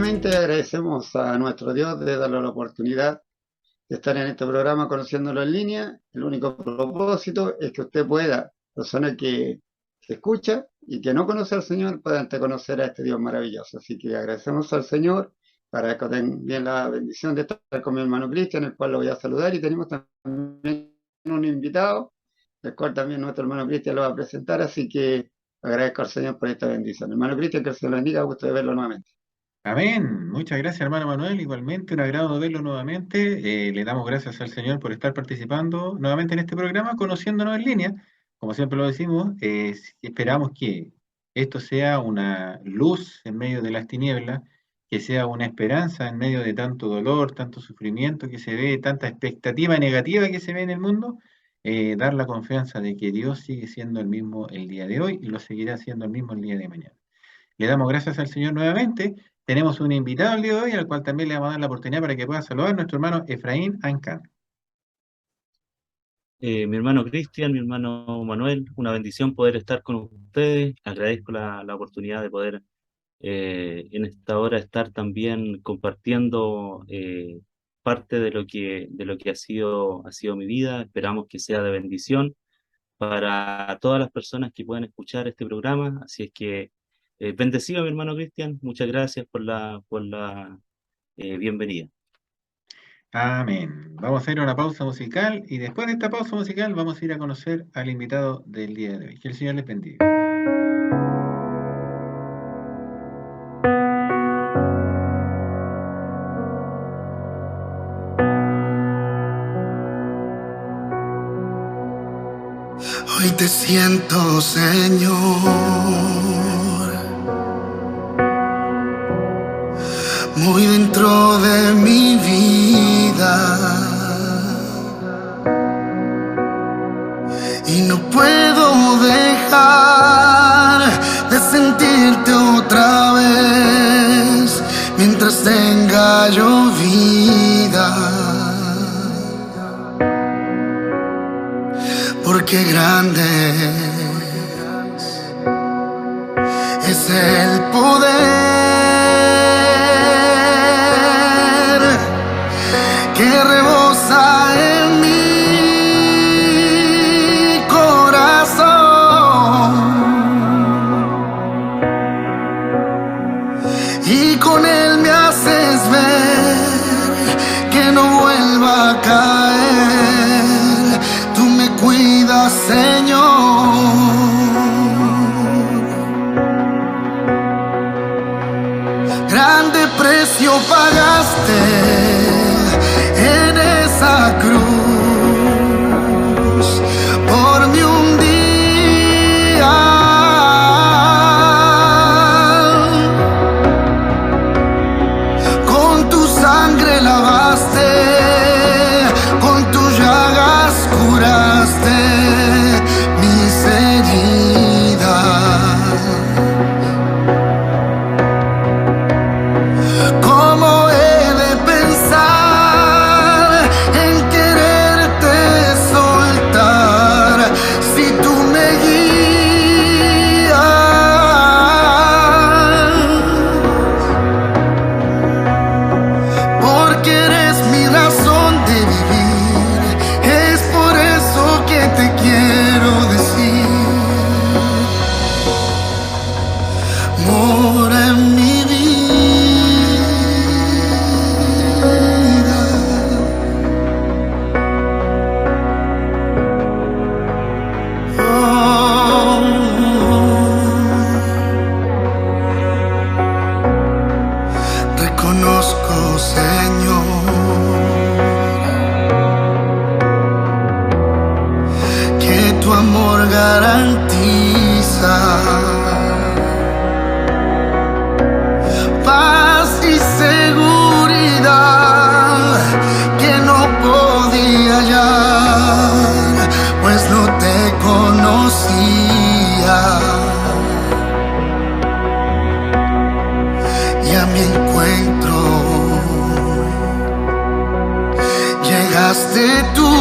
Primeramente agradecemos a nuestro Dios de darle la oportunidad de estar en este programa conociéndolo en línea. El único propósito es que usted pueda, persona que escucha y que no conoce al Señor, puedan conocer a este Dios maravilloso. Así que agradecemos al Señor para que tengan la bendición de estar con mi hermano Cristian, el cual lo voy a saludar, y tenemos también un invitado, el cual también nuestro hermano Cristian lo va a presentar, así que agradezco al Señor por esta bendición. Hermano Cristian, que el Señor lo bendiga, gusto de verlo nuevamente. Amén. Muchas gracias, hermano Manuel. Igualmente, un agrado verlo nuevamente. Le damos gracias al Señor por estar participando nuevamente en este programa, conociéndonos en línea. Como siempre lo decimos, esperamos que esto sea una luz en medio de las tinieblas, que sea una esperanza en medio de tanto dolor, tanto sufrimiento que se ve, tanta expectativa negativa que se ve en el mundo. Dar la confianza de que Dios sigue siendo el mismo el día de hoy y lo seguirá siendo el mismo el día de mañana. Le damos gracias al Señor nuevamente. Tenemos un invitado el día de hoy, al cual también le vamos a dar la oportunidad para que pueda saludar, nuestro hermano Efraín Ancan. Mi hermano Cristian, mi hermano Manuel, una bendición poder estar con ustedes. Agradezco la oportunidad de poder en esta hora estar también compartiendo parte de lo que ha sido mi vida. Esperamos que sea de bendición para todas las personas que puedan escuchar este programa. Así es que bendecido mi hermano Cristian, muchas gracias por la bienvenida. Amén. Vamos a ir a una pausa musical y después de esta pausa musical vamos a ir a conocer al invitado del día de hoy. Que el Señor les bendiga. Hoy te siento, Señor, muy dentro de mi vida, y no puedo dejar de sentirte otra vez mientras tenga yo vida. Porque grande es el poder que rebosa en mi corazón, y con él me haces ver que no vuelva a caer. Cuida, Señor. Grande precio pagaste en esa cruz por mí un día. Con tu sangre lavaste, con tus llagas curaste mis heridas. ¿Cómo he de pensar en quererte soltar si tú me guías? Porque eres mi razón de vivir. Es por eso que te quiero decir: mora en mi vida. Oh, reconozco, Señor, que tu amor garantiza paz y seguridad que no podía hallar, pues no te conocía. Y a mi encuentro llegaste tú.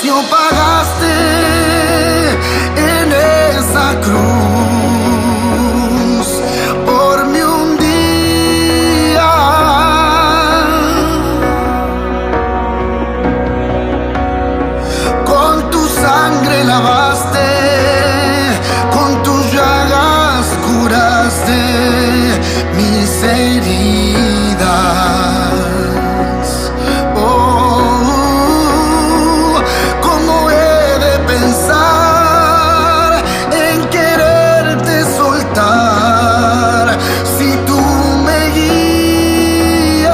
precio pagaste en esa cruz por mí un día. Con tu sangre lavaste, con tus llagas curaste mis heridas. Oh, ¿cómo he de pensar en quererte soltar si tú me guías?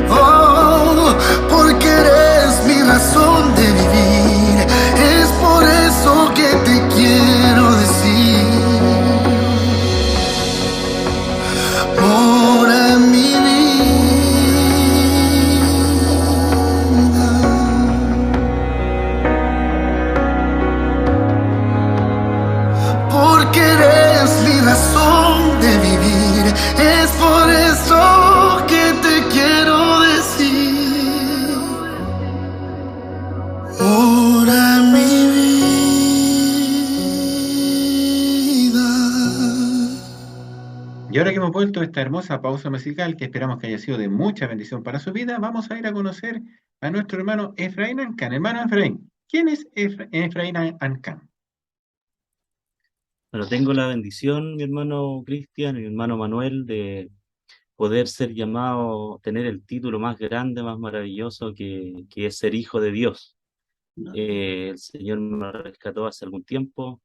Oh, porque eres mi razón de vivir, es por eso que te quiero decir. Mora en mi vida, porque eres mi razón de vivir, es por eso que te quiero decir. Mora en mi vida. Y ahora que hemos vuelto a esta hermosa pausa musical, que esperamos que haya sido de mucha bendición para su vida, vamos a ir a conocer a nuestro hermano Efraín Ancán. Hermano Efraín, ¿quién es Efraín Ancán? Bueno, tengo la bendición, mi hermano Cristian y mi hermano Manuel, de poder ser llamado, tener el título más grande, más maravilloso que es ser hijo de Dios. El Señor me rescató hace algún tiempo,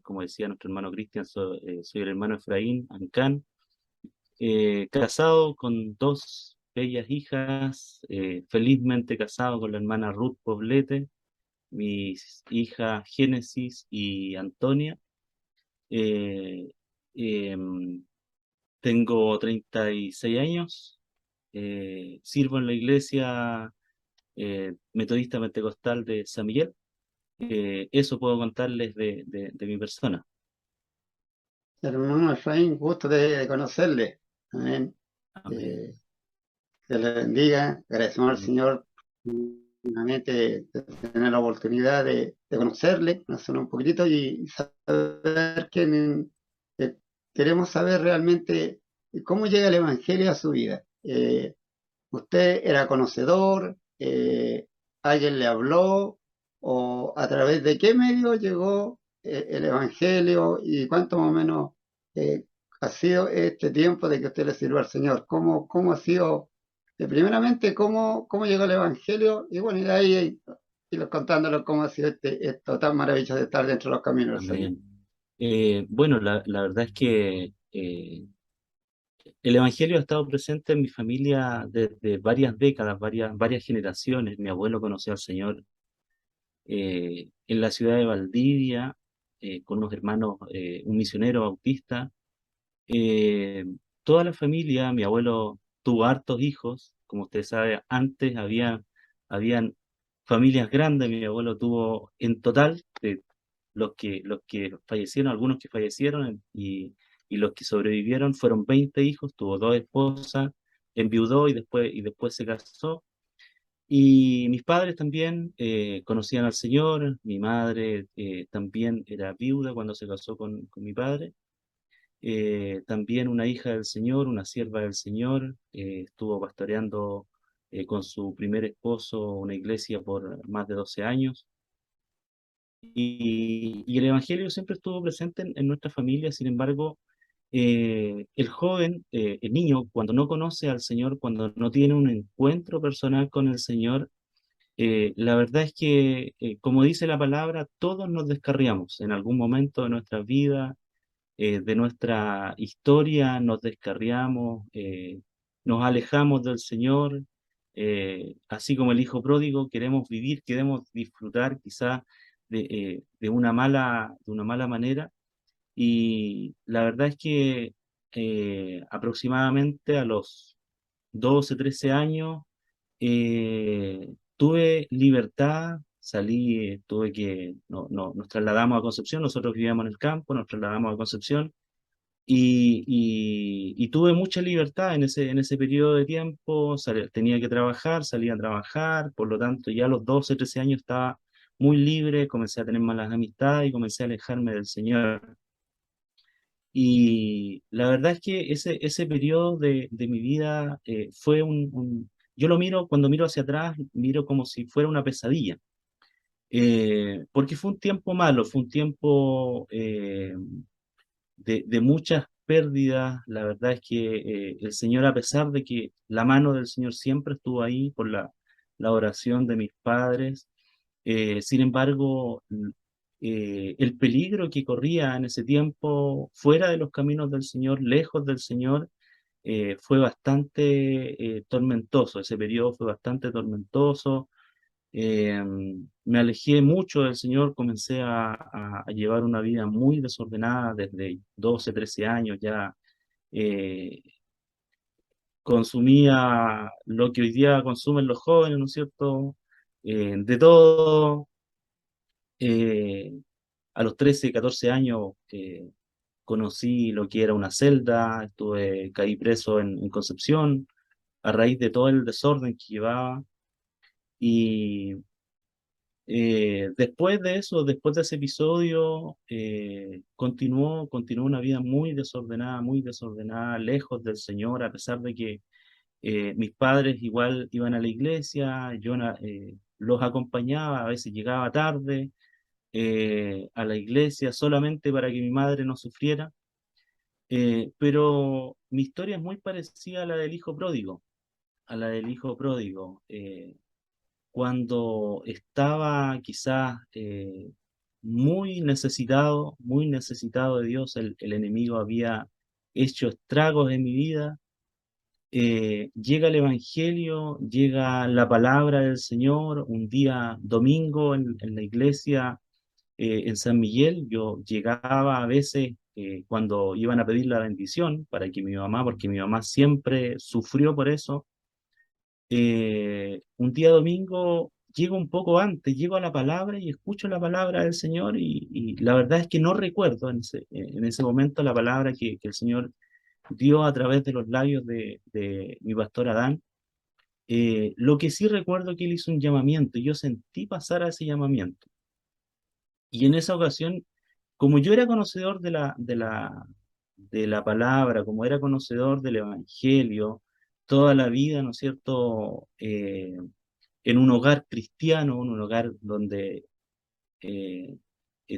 como decía nuestro hermano Cristian, soy el hermano Efraín Ancán, casado con dos bellas hijas, felizmente casado con la hermana Ruth Poblete, mis hijas Génesis y Antonia. Eh, em, Tengo 36 años, sirvo en la iglesia metodista pentecostal de San Miguel. Eso puedo contarles de mi persona. Hermano Efraín, gusto de conocerle. Amén. Amén. Que le bendiga. Agradecemos al Amén. Señor nuevamente de tener la oportunidad de conocerle un poquitito y saber que queremos saber realmente cómo llega el Evangelio a su vida. ¿Usted era conocedor? ¿Alguien le habló? ¿O a través de qué medio llegó el Evangelio? ¿Y cuánto más o menos eh, ha sido este tiempo de que usted le sirva al Señor? ¿Cómo ha sido, primeramente, cómo llegó el Evangelio? Y bueno, y de ahí ir contándolo cómo ha sido esto tan maravilloso de estar dentro de los caminos del Señor. Amén. Bueno, la verdad es que el Evangelio ha estado presente en mi familia desde varias décadas, varias generaciones. Mi abuelo conoció al Señor en la ciudad de Valdivia, con unos hermanos, un misionero bautista. Eh, Toda la familia, mi abuelo tuvo hartos hijos, como usted sabe, antes habían familias grandes, mi abuelo tuvo en total, de los que fallecieron, algunos que fallecieron y los que sobrevivieron fueron 20 hijos, tuvo dos esposas, enviudó y después se casó. Y mis padres también conocían al Señor, mi madre también era viuda cuando se casó con mi padre. También una hija del Señor, una sierva del Señor, estuvo pastoreando con su primer esposo una iglesia por más de 12 años. Y el Evangelio siempre estuvo presente en nuestra familia. Sin embargo, el joven, el niño, cuando no conoce al Señor, cuando no tiene un encuentro personal con el Señor, la verdad es que, como dice la palabra, todos nos descarriamos en algún momento de nuestra vida, de nuestra historia, nos descarriamos, nos alejamos del Señor, así como el hijo pródigo, queremos vivir, queremos disfrutar quizá de una mala manera. Y la verdad es que aproximadamente a los 12, 13 años tuve libertad, salí, nos trasladamos a Concepción, nosotros vivíamos en el campo, nos trasladamos a Concepción y tuve mucha libertad en ese periodo de tiempo. Tenía que trabajar, salía a trabajar, por lo tanto ya a los 12, 13 años estaba muy libre, comencé a tener malas amistades y comencé a alejarme del Señor. Y la verdad es que ese periodo de mi vida fue yo lo miro, cuando miro hacia atrás, miro como si fuera una pesadilla. Porque fue un tiempo malo, fue un tiempo de muchas pérdidas. La verdad es que el Señor, a pesar de que la mano del Señor siempre estuvo ahí por la oración de mis padres, sin embargo, el peligro que corría en ese tiempo fuera de los caminos del Señor, lejos del Señor, fue bastante tormentoso. Ese periodo fue bastante tormentoso. eh, Me alejé mucho del Señor, comencé a llevar una vida muy desordenada desde 12, 13 años ya. eh, Consumía lo que hoy día consumen los jóvenes, ¿no es cierto? De todo. eh, a los 13, 14 años conocí lo que era una celda, caí preso en Concepción a raíz de todo el desorden que llevaba. Y después de eso, después de ese episodio, continuó una vida muy desordenada, lejos del Señor, a pesar de que mis padres igual iban a la iglesia, los acompañaba, a veces llegaba tarde a la iglesia solamente para que mi madre no sufriera. Pero mi historia es muy parecida a la del hijo pródigo, a la del hijo pródigo. Cuando estaba quizás muy necesitado de Dios, el enemigo había hecho estragos en mi vida. Llega el Evangelio, llega la palabra del Señor, un día domingo en la iglesia en San Miguel. Yo llegaba a veces cuando iban a pedir la bendición para que mi mamá, porque mi mamá siempre sufrió por eso. Un día domingo llego un poco antes, llego a la palabra y escucho la palabra del Señor, y la verdad es que no recuerdo en ese momento la palabra que el Señor dio a través de los labios de mi pastor Adán. Lo que sí recuerdo que él hizo un llamamiento y yo sentí pasar a ese llamamiento. Y en esa ocasión, como yo era conocedor de la palabra, como era conocedor del Evangelio, toda la vida, ¿no es cierto? En un hogar cristiano, en un hogar donde eh,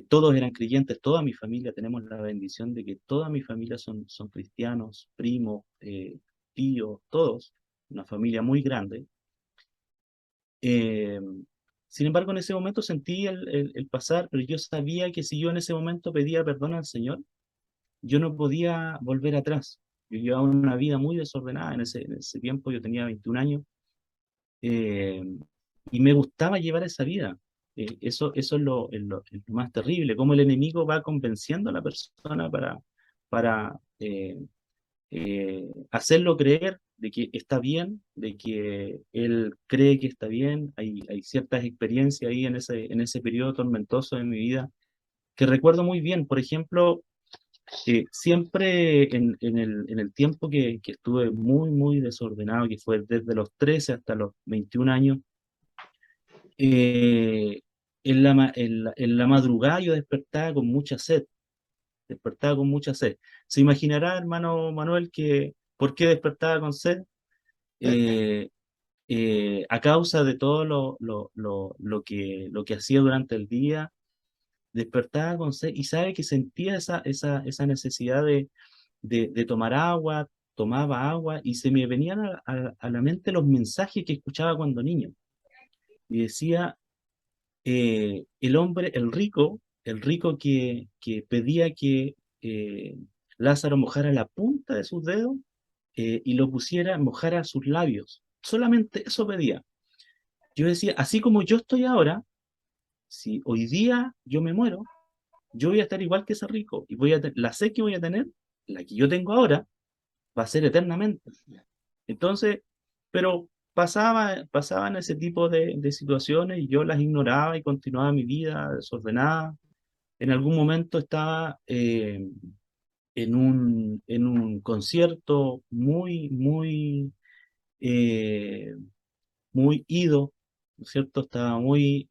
todos eran creyentes, toda mi familia, tenemos la bendición de que toda mi familia son cristianos, primos, tíos, todos, una familia muy grande. Eh, Sin embargo, en ese momento sentí el pasar, pero yo sabía que si yo en ese momento pedía perdón al Señor, yo no podía volver atrás. Yo llevaba una vida muy desordenada en ese tiempo, yo tenía 21 años, eh, y me gustaba llevar esa vida. Eso es lo más terrible, cómo el enemigo va convenciendo a la persona para hacerlo creer de que está bien, de que él cree que está bien. Hay ciertas experiencias ahí en ese periodo tormentoso de mi vida que recuerdo muy bien. Por ejemplo, siempre en el tiempo que estuve muy desordenado, que fue desde los 13 hasta los 21 años, eh, en la madrugada yo despertaba con mucha sed, despertaba con mucha sed. Se imaginará, hermano Manuel, que por qué despertaba con sed. Eh, a causa de todo lo que hacía durante el día, despertaba con sed y sabe que sentía esa necesidad de tomar agua, tomaba agua y se me venían a la mente los mensajes que escuchaba cuando niño. Y decía, el rico que pedía que Lázaro mojara la punta de sus dedos y lo pusiera, mojara sus labios. Solamente eso pedía. Yo decía, así como yo estoy ahora, si hoy día yo me muero, yo voy a estar igual que ese rico y la sed que voy a tener, la que yo tengo ahora, va a ser eternamente. Entonces, pero pasaban ese tipo de situaciones y yo las ignoraba y continuaba mi vida desordenada. En algún momento estaba en un concierto eh, muy ido, ¿no es cierto? Estaba muy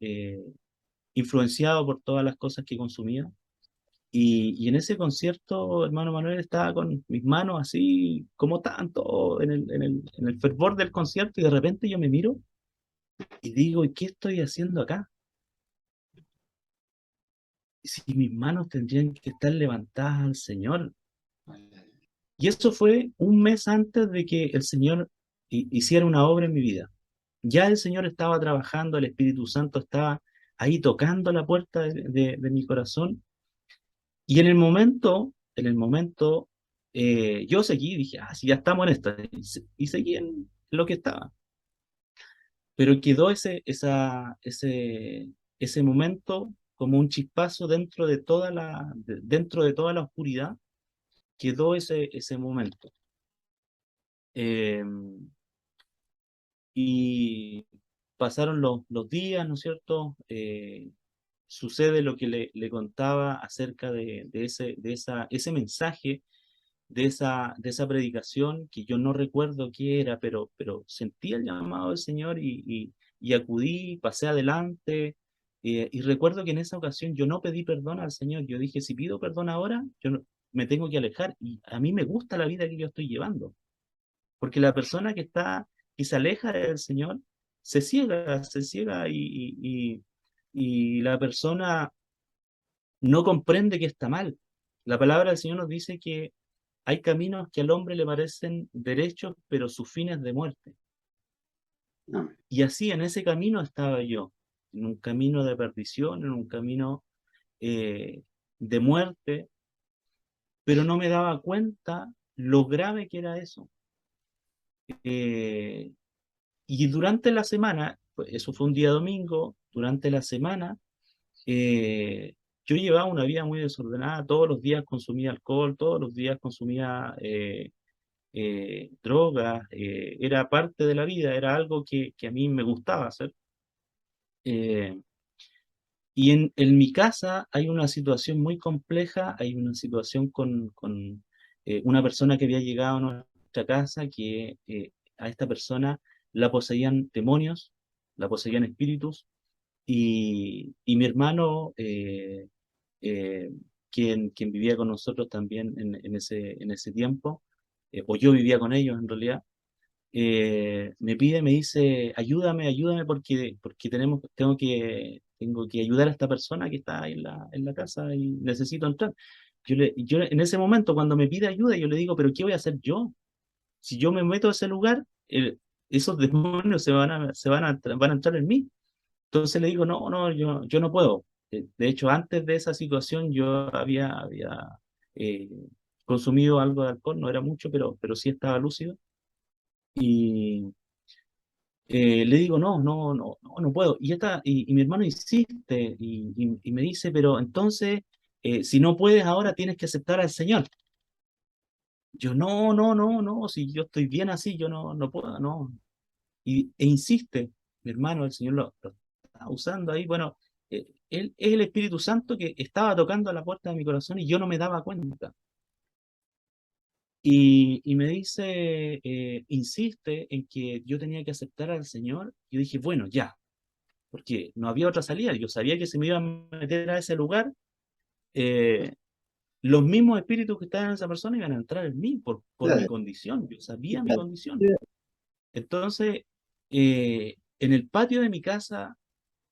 influenciado por todas las cosas que consumía. Y en ese concierto, hermano Manuel, estaba con mis manos así como tanto en el fervor del concierto, y de repente yo me miro y digo, ¿y qué estoy haciendo acá? Si mis manos tendrían que estar levantadas al Señor. Y eso fue un mes antes de que el Señor hiciera una obra en mi vida. Ya el Señor estaba trabajando, el Espíritu Santo estaba ahí tocando la puerta de mi corazón. Y en el momento, yo seguí, dije, ah, sí, ya estamos en esto. Y seguí en lo que estaba. Pero quedó ese momento como un chispazo dentro de toda la oscuridad, quedó ese momento. Eh, y pasaron los días, ¿no es cierto? Sucede lo que le contaba acerca ese mensaje, de esa predicación, que yo no recuerdo qué era, pero sentí el llamado del Señor y acudí, pasé adelante. Y recuerdo que en esa ocasión yo no pedí perdón al Señor. Yo dije, si pido perdón ahora, me tengo que alejar. Y a mí me gusta la vida que yo estoy llevando. Porque la persona que se aleja del Señor se ciega y la persona no comprende que está mal. La palabra del Señor nos dice que hay caminos que al hombre le parecen derechos, pero su fin es de muerte. Amén. Y así en ese camino estaba yo, en un camino de perdición, en un camino eh, de muerte, pero no me daba cuenta lo grave que era eso. Eh, y durante la semana, pues, eso fue un día domingo, durante la semana, eh, yo llevaba una vida muy desordenada, todos los días consumía alcohol, todos los días consumía drogas, era parte de la vida, era algo que a mí me gustaba hacer. Eh, y en mi casa hay una situación muy compleja, hay una situación con una persona que había llegado a nuestra casa, que a esta persona la poseían demonios, la poseían espíritus, y mi hermano, eh, quien vivía con nosotros también en ese tiempo, o yo vivía con ellos en realidad, me dice, ayúdame, ayúdame porque tengo que ayudar a esta persona que está ahí en la casa y necesito entrar. Yo en ese momento, cuando me pide ayuda, yo le digo, pero ¿qué voy a hacer yo? Si yo me meto a ese lugar, esos demonios van a entrar en mí. Entonces le digo, no, no, yo no puedo. De hecho, antes de esa situación yo había eh, consumido algo de alcohol, no era mucho, pero sí estaba lúcido. Y le digo, no puedo. Y mi hermano insiste y me dice, pero entonces, si no puedes ahora, tienes que aceptar al Señor. Yo, no, si yo estoy bien así, yo no puedo, no. E insiste, mi hermano, el Señor lo está usando ahí. Bueno, él es el Espíritu Santo que estaba tocando a la puerta de mi corazón y yo no me daba cuenta. Y me dice, insiste en que yo tenía que aceptar al Señor. Yo dije, bueno, ya, porque no había otra salida. Yo sabía que si me iba a meter a ese lugar, eh, los mismos espíritus que estaban en esa persona iban a entrar en mí por mi condición. Yo sabía mi condición. Entonces, en el patio de mi casa,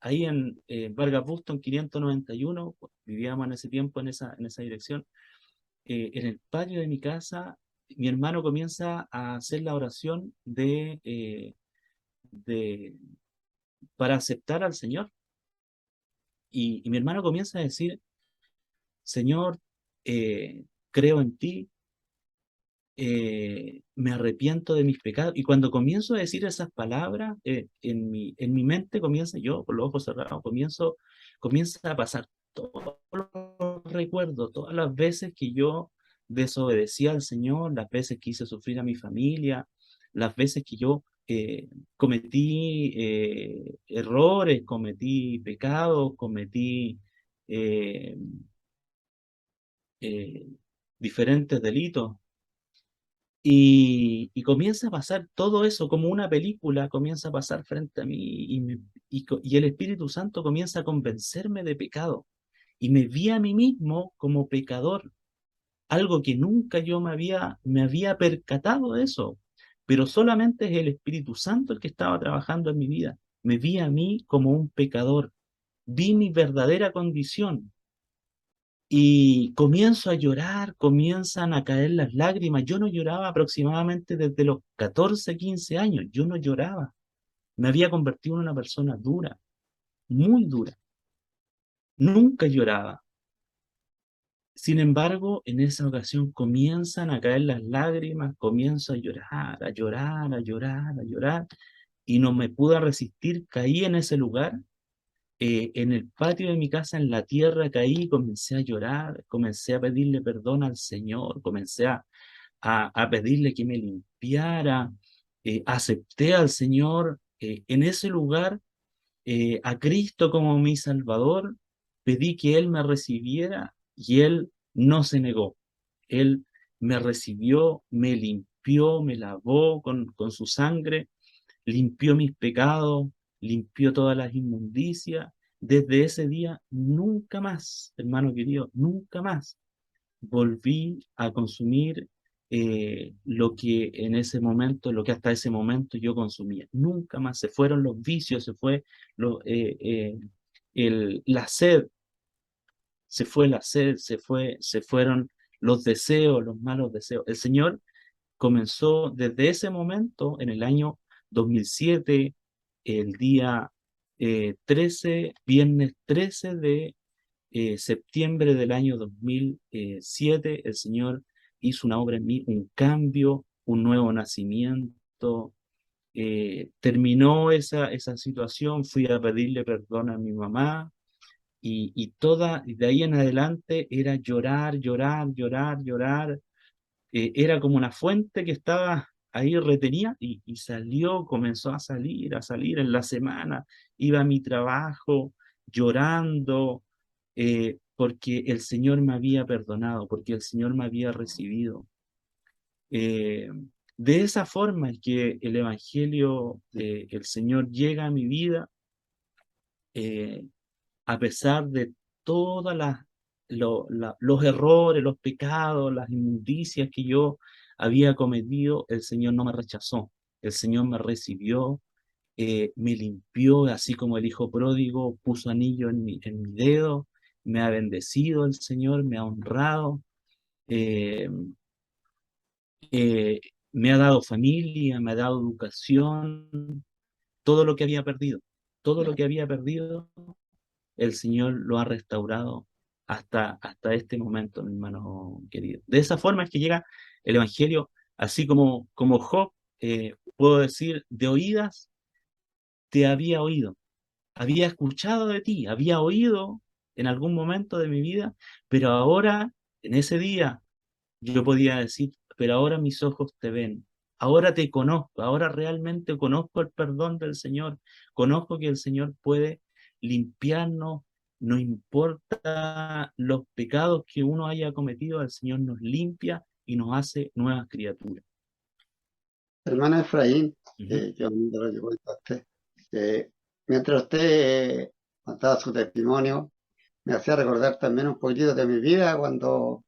ahí en Vargas Buston 591, pues, vivíamos en ese tiempo en esa dirección, en el patio de mi casa, mi hermano comienza a hacer la oración de, para aceptar al Señor. Y mi hermano comienza a decir, Señor, creo en ti, me arrepiento de mis pecados. Y cuando comienzo a decir esas palabras, en mi mente comienza, yo con los ojos cerrados, comienza a pasar todos los recuerdos, todas las veces que yo desobedecí al Señor, las veces que hice sufrir a mi familia, las veces que yo cometí errores, cometí pecados, cometí eh, eh, diferentes delitos. Y comienza a pasar todo eso como una película, comienza a pasar frente a mí y el Espíritu Santo comienza a convencerme de pecado. Y me vi a mí mismo como pecador, algo que nunca yo me había percatado de eso, pero solamente es el Espíritu Santo el que estaba trabajando en mi vida. Me vi a mí como un pecador, vi mi verdadera condición y comienzo a llorar, comienzan a caer las lágrimas. Yo no lloraba aproximadamente desde los 14, 15 años, yo no lloraba. Me había convertido en una persona dura, muy dura. Nunca lloraba. Sin embargo, en esa ocasión comienzan a caer las lágrimas, comienzo a llorar, a llorar, a llorar, a llorar, y no me pude resistir, caí en ese lugar, en el patio de mi casa, en la tierra, caí, comencé a llorar, comencé a pedirle perdón al Señor, comencé a pedirle que me limpiara, acepté al Señor, en ese lugar, a Cristo como mi Salvador, pedí que Él me recibiera y Él no se negó. Él me recibió, me limpió, me lavó con su sangre, limpió mis pecados, limpió todas las inmundicias. Desde ese día, nunca más, hermano querido, nunca más volví a consumir lo que en ese momento, lo que hasta ese momento yo consumía. Nunca más se fueron los vicios, se fue la sed, se fue la sed, se fueron los deseos, los malos deseos. El Señor comenzó desde ese momento, en el año 2007, el día 13, viernes 13 de septiembre del año 2007, el Señor hizo una obra en mí, un cambio, un nuevo nacimiento. Terminó esa situación, fui a pedirle perdón a mi mamá y de ahí en adelante era llorar, llorar, llorar, llorar. Era como una fuente que estaba ahí retenida y salió, comenzó a salir en la semana. Iba a mi trabajo llorando, porque el Señor me había perdonado, porque el Señor me había recibido. Eh, de esa forma es que el Evangelio, el Señor llega a mi vida, eh, a pesar de todas los errores, los pecados, las inmundicias que yo había cometido. El Señor no me rechazó, el Señor me recibió, me limpió, así como el hijo pródigo puso anillo en mi dedo, me ha bendecido el Señor, me ha honrado, eh, eh, me ha dado familia, me ha dado educación, todo lo que había perdido, todo lo que había perdido el Señor lo ha restaurado hasta este momento, mi hermano querido. De esa forma es que llega el Evangelio, así como Job, puedo decir, de oídas te había oído, había escuchado de ti, había oído en algún momento de mi vida, pero ahora, en ese día, yo podía decir, pero ahora mis ojos te ven, ahora te conozco, ahora realmente conozco el perdón del Señor, conozco que el Señor puede limpiarnos, no importa los pecados que uno haya cometido, el Señor nos limpia y nos hace nuevas criaturas. Hermano Efraín, Ujú. qué bonito lo que cuenta usted. Mientras usted contaba su testimonio, me hacía recordar también un poquito de mi vida, cuando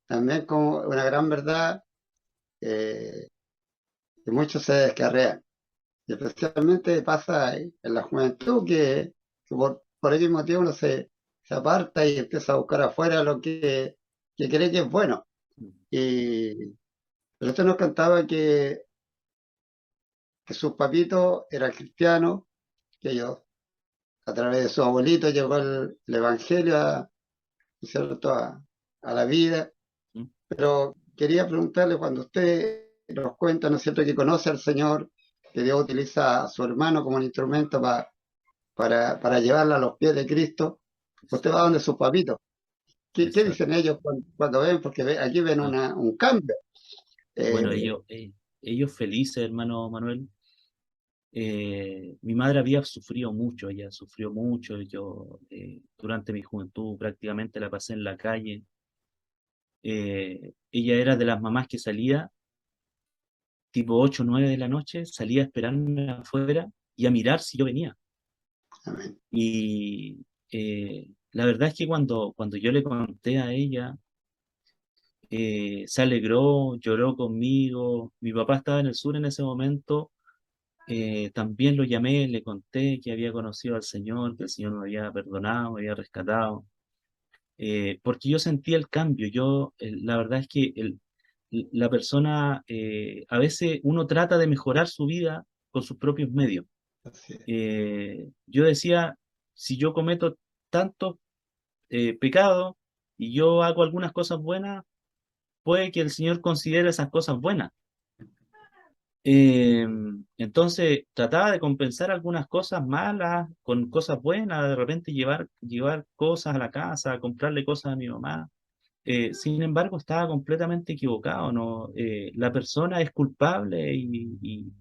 también como una gran verdad, eh, que muchos se descarrean. Y especialmente pasa en la juventud que por X motivo uno se aparta y empieza a buscar afuera lo que cree que es bueno. Y pero usted nos contaba que sus papitos eran cristianos, que ellos a través de su abuelito llegó el Evangelio ¿cierto? A la vida. ¿Mm? Pero quería preguntarle, cuando usted nos cuenta, ¿no es cierto?, que conoce al Señor, que Dios utiliza a su hermano como un instrumento para llevarla a los pies de Cristo, usted va donde sus papitos. ¿Qué Exacto. dicen ellos cuando ven? Porque aquí ven Ah, un cambio. bueno, Eh, ellos felices, hermano Manuel. Mi madre había sufrido mucho, ella sufrió mucho. Yo durante mi juventud prácticamente la pasé en la calle. Ella era de las mamás que salía tipo 8 o 9 de la noche, salía a esperarme afuera y a mirar si yo venía. Amén. Y la verdad es que cuando yo le conté a ella, se alegró, lloró conmigo. Mi papá estaba en el sur en ese momento. También lo llamé, le conté que había conocido al Señor, que el Señor me había perdonado, me había rescatado. Porque yo sentí el cambio. La verdad es que la persona, a veces uno trata de mejorar su vida con sus propios medios. Así es. Yo decía, si yo cometo tantos pecados y yo hago algunas cosas buenas, puede que el Señor considere esas cosas buenas. Eh, entonces trataba de compensar algunas cosas malas con cosas buenas, de repente llevar cosas a la casa, comprarle cosas a mi mamá. Sin embargo, estaba completamente equivocado, ¿no? La persona es culpable y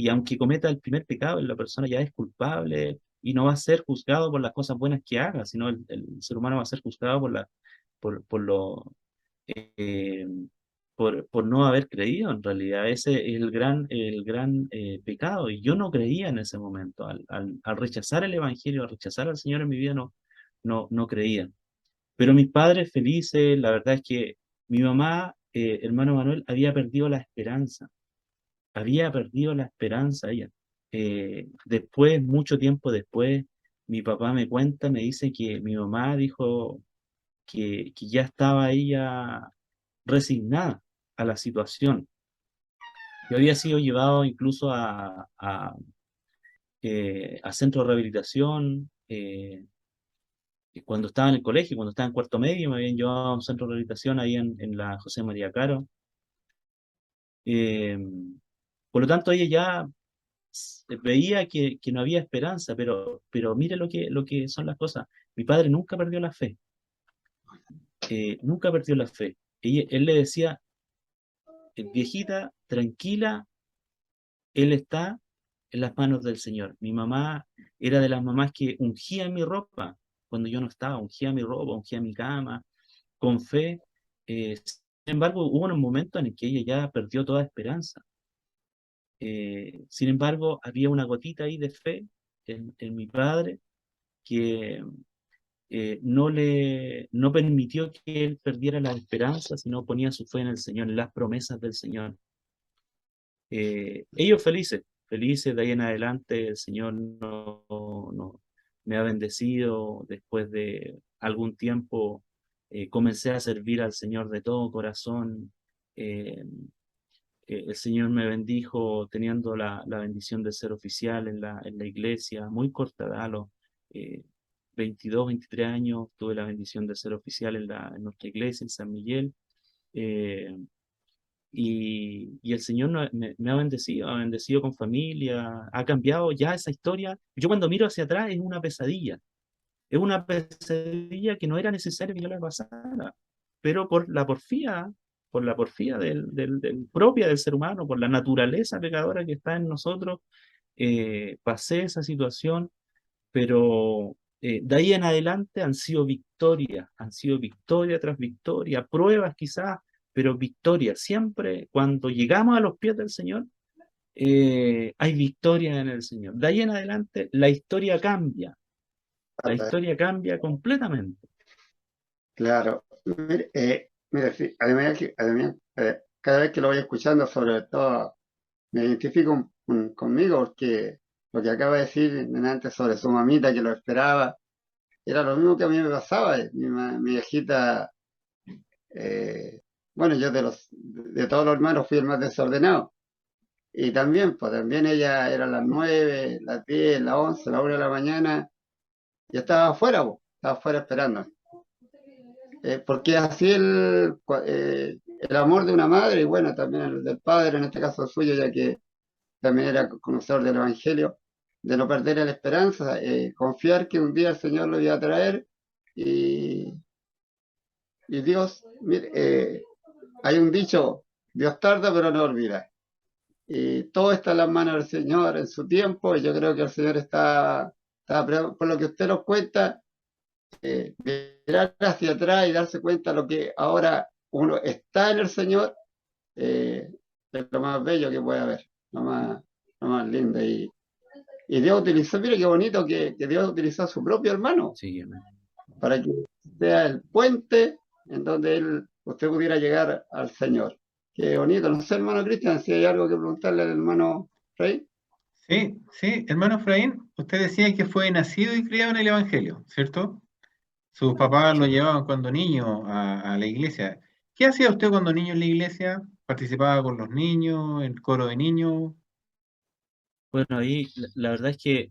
aunque cometa el primer pecado, la persona ya es culpable y no va a ser juzgado por las cosas buenas que haga, sino el ser humano va a ser juzgado por lo, eh, por no haber creído en realidad. Ese es el gran pecado. Y yo no creía en ese momento. Al rechazar el Evangelio, al rechazar al Señor en mi vida, no creía. Pero mis padres felices, la verdad es que mi mamá, hermano Manuel, había perdido la esperanza ella. Después, mucho tiempo después, mi papá me cuenta, me dice que mi mamá dijo que ya estaba ella resignada a la situación. Yo había sido llevado incluso a centro de rehabilitación. Cuando estaba en el colegio, cuando estaba en cuarto medio, me habían llevado a un centro de rehabilitación ahí en la José María Caro. Eh, por lo tanto, ella ya veía que no había esperanza, pero mire lo que son las cosas. Mi padre nunca perdió la fe, nunca perdió la fe. Él le decía, viejita, tranquila, él está en las manos del Señor. Mi mamá era de las mamás que ungía mi ropa cuando yo no estaba, ungía mi ropa, ungía mi cama, con fe. Sin embargo, hubo unos momentos en el que ella ya perdió toda esperanza. Sin embargo, había una gotita ahí de fe en mi padre que no permitió que él perdiera la esperanza, sino ponía su fe en el Señor, en las promesas del Señor. Ellos felices, felices de ahí en adelante, el Señor me ha bendecido. Después de algún tiempo comencé a servir al Señor de todo corazón. Eh, el Señor me bendijo teniendo la bendición de ser oficial en la iglesia, muy corta edad, a los eh, 22, 23 años, tuve la bendición de ser oficial en nuestra iglesia, en San Miguel. eh, y el Señor me ha bendecido con familia, ha cambiado ya esa historia. Yo cuando miro hacia atrás es una pesadilla que no era necesario que yo la pasara, pero por la porfía propia del ser humano, por la naturaleza pecadora que está en nosotros, pasé esa situación, pero de ahí en adelante han sido victoria tras victoria, pruebas quizás, pero victoria. Siempre cuando llegamos a los pies del Señor, hay victoria en el Señor. De ahí en adelante la historia cambia completamente. Claro. Mire, sí, además, cada vez que lo voy escuchando, sobre todo, me identifico conmigo porque lo que acaba de decir antes sobre su mamita que lo esperaba, era lo mismo que a mí me pasaba. Mi viejita, eh, bueno, yo de todos los hermanos fui el más desordenado. Y también, pues también ella era las 9, las 10, las 11, la 1 de la mañana, y estaba afuera, pues, estaba afuera esperando. Porque así el amor de una madre y bueno, también el del padre, en este caso suyo, ya que también era conocedor del Evangelio, de no perder la esperanza, confiar que un día el Señor lo iba a traer y, y Dios, mire, hay un dicho, Dios tarda pero no olvida. Y todo está en las manos del Señor en su tiempo y yo creo que el Señor está por lo que usted nos cuenta, mirar hacia atrás y darse cuenta de lo que ahora uno está en el Señor, es lo más bello que puede haber, lo más lindo. Y Dios utilizó, mire qué bonito que Dios utilizó a su propio hermano Sí, amén. para que sea el puente en donde usted pudiera llegar al Señor. Qué bonito. No sé, hermano Cristian, si hay algo que preguntarle al hermano Rey. Sí, sí, hermano Efraín, usted decía que fue nacido y criado en el Evangelio, ¿cierto? Sus papás lo Sí. llevaban cuando niño a la iglesia. ¿Qué hacía usted cuando niño en la iglesia? ¿Participaba con los niños, en el coro de niños? Bueno, ahí la verdad es que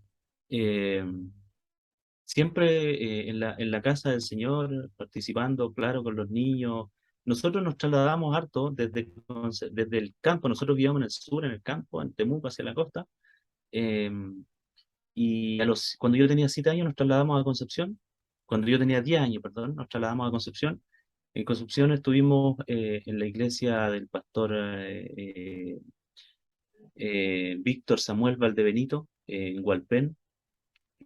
eh, siempre en la casa del Señor, participando, claro, con los niños. Nosotros nos trasladamos harto desde el campo. Nosotros vivíamos en el sur, en el campo, en Temuco, hacia la costa. eh, y cuando yo tenía 7 años nos trasladamos a Concepción. Cuando yo tenía 10 años, perdón, nos trasladamos a Concepción. En Concepción estuvimos en la iglesia del pastor Víctor Samuel Valdebenito, en Hualpén,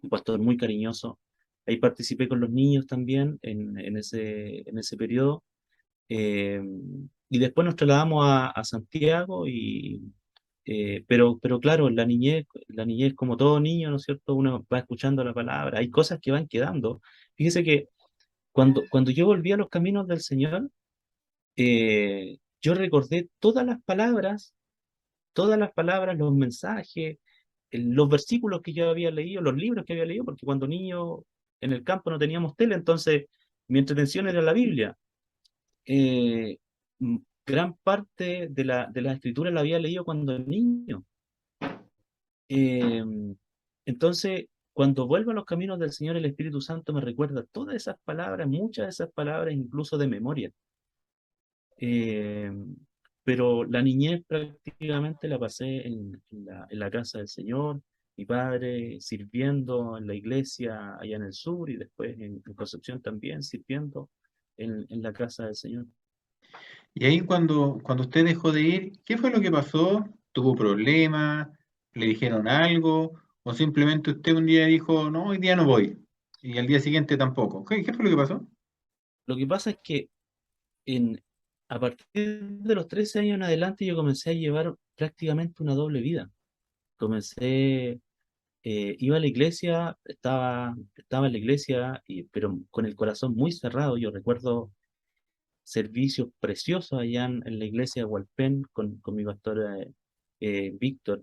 un pastor muy cariñoso. Ahí participé con los niños también en ese periodo. eh, y después nos trasladamos a Santiago, pero claro, la niñez como todo niño, ¿no es cierto? Uno va escuchando la palabra, hay cosas que van quedando. Fíjese que cuando yo volví a los caminos del Señor, yo recordé todas las palabras, los mensajes, los versículos que yo había leído, los libros que había leído, porque cuando niño en el campo no teníamos tele, entonces mi entretención era la Biblia. Eh, Gran parte de la escritura la había leído cuando niño. Eh, entonces, cuando vuelvo a los caminos del Señor, el Espíritu Santo me recuerda todas esas palabras, muchas de esas palabras, incluso de memoria. Eh, pero la niñez prácticamente la pasé en la casa del Señor, mi padre sirviendo en la iglesia allá en el sur y después en Concepción también sirviendo en la casa del Señor. Y ahí cuando usted dejó de ir, ¿qué fue lo que pasó? ¿Tuvo problemas? ¿Le dijeron algo? ¿O simplemente usted un día dijo, no, hoy día no voy? Y al día siguiente tampoco. ¿Qué fue lo que pasó? Lo que pasa es que en, a partir de los 13 años en adelante yo comencé a llevar prácticamente una doble vida. Comencé, iba a la iglesia, estaba en la iglesia, pero con el corazón muy cerrado. Yo recuerdo servicios preciosos allá en la iglesia de Hualpén con mi pastor Víctor.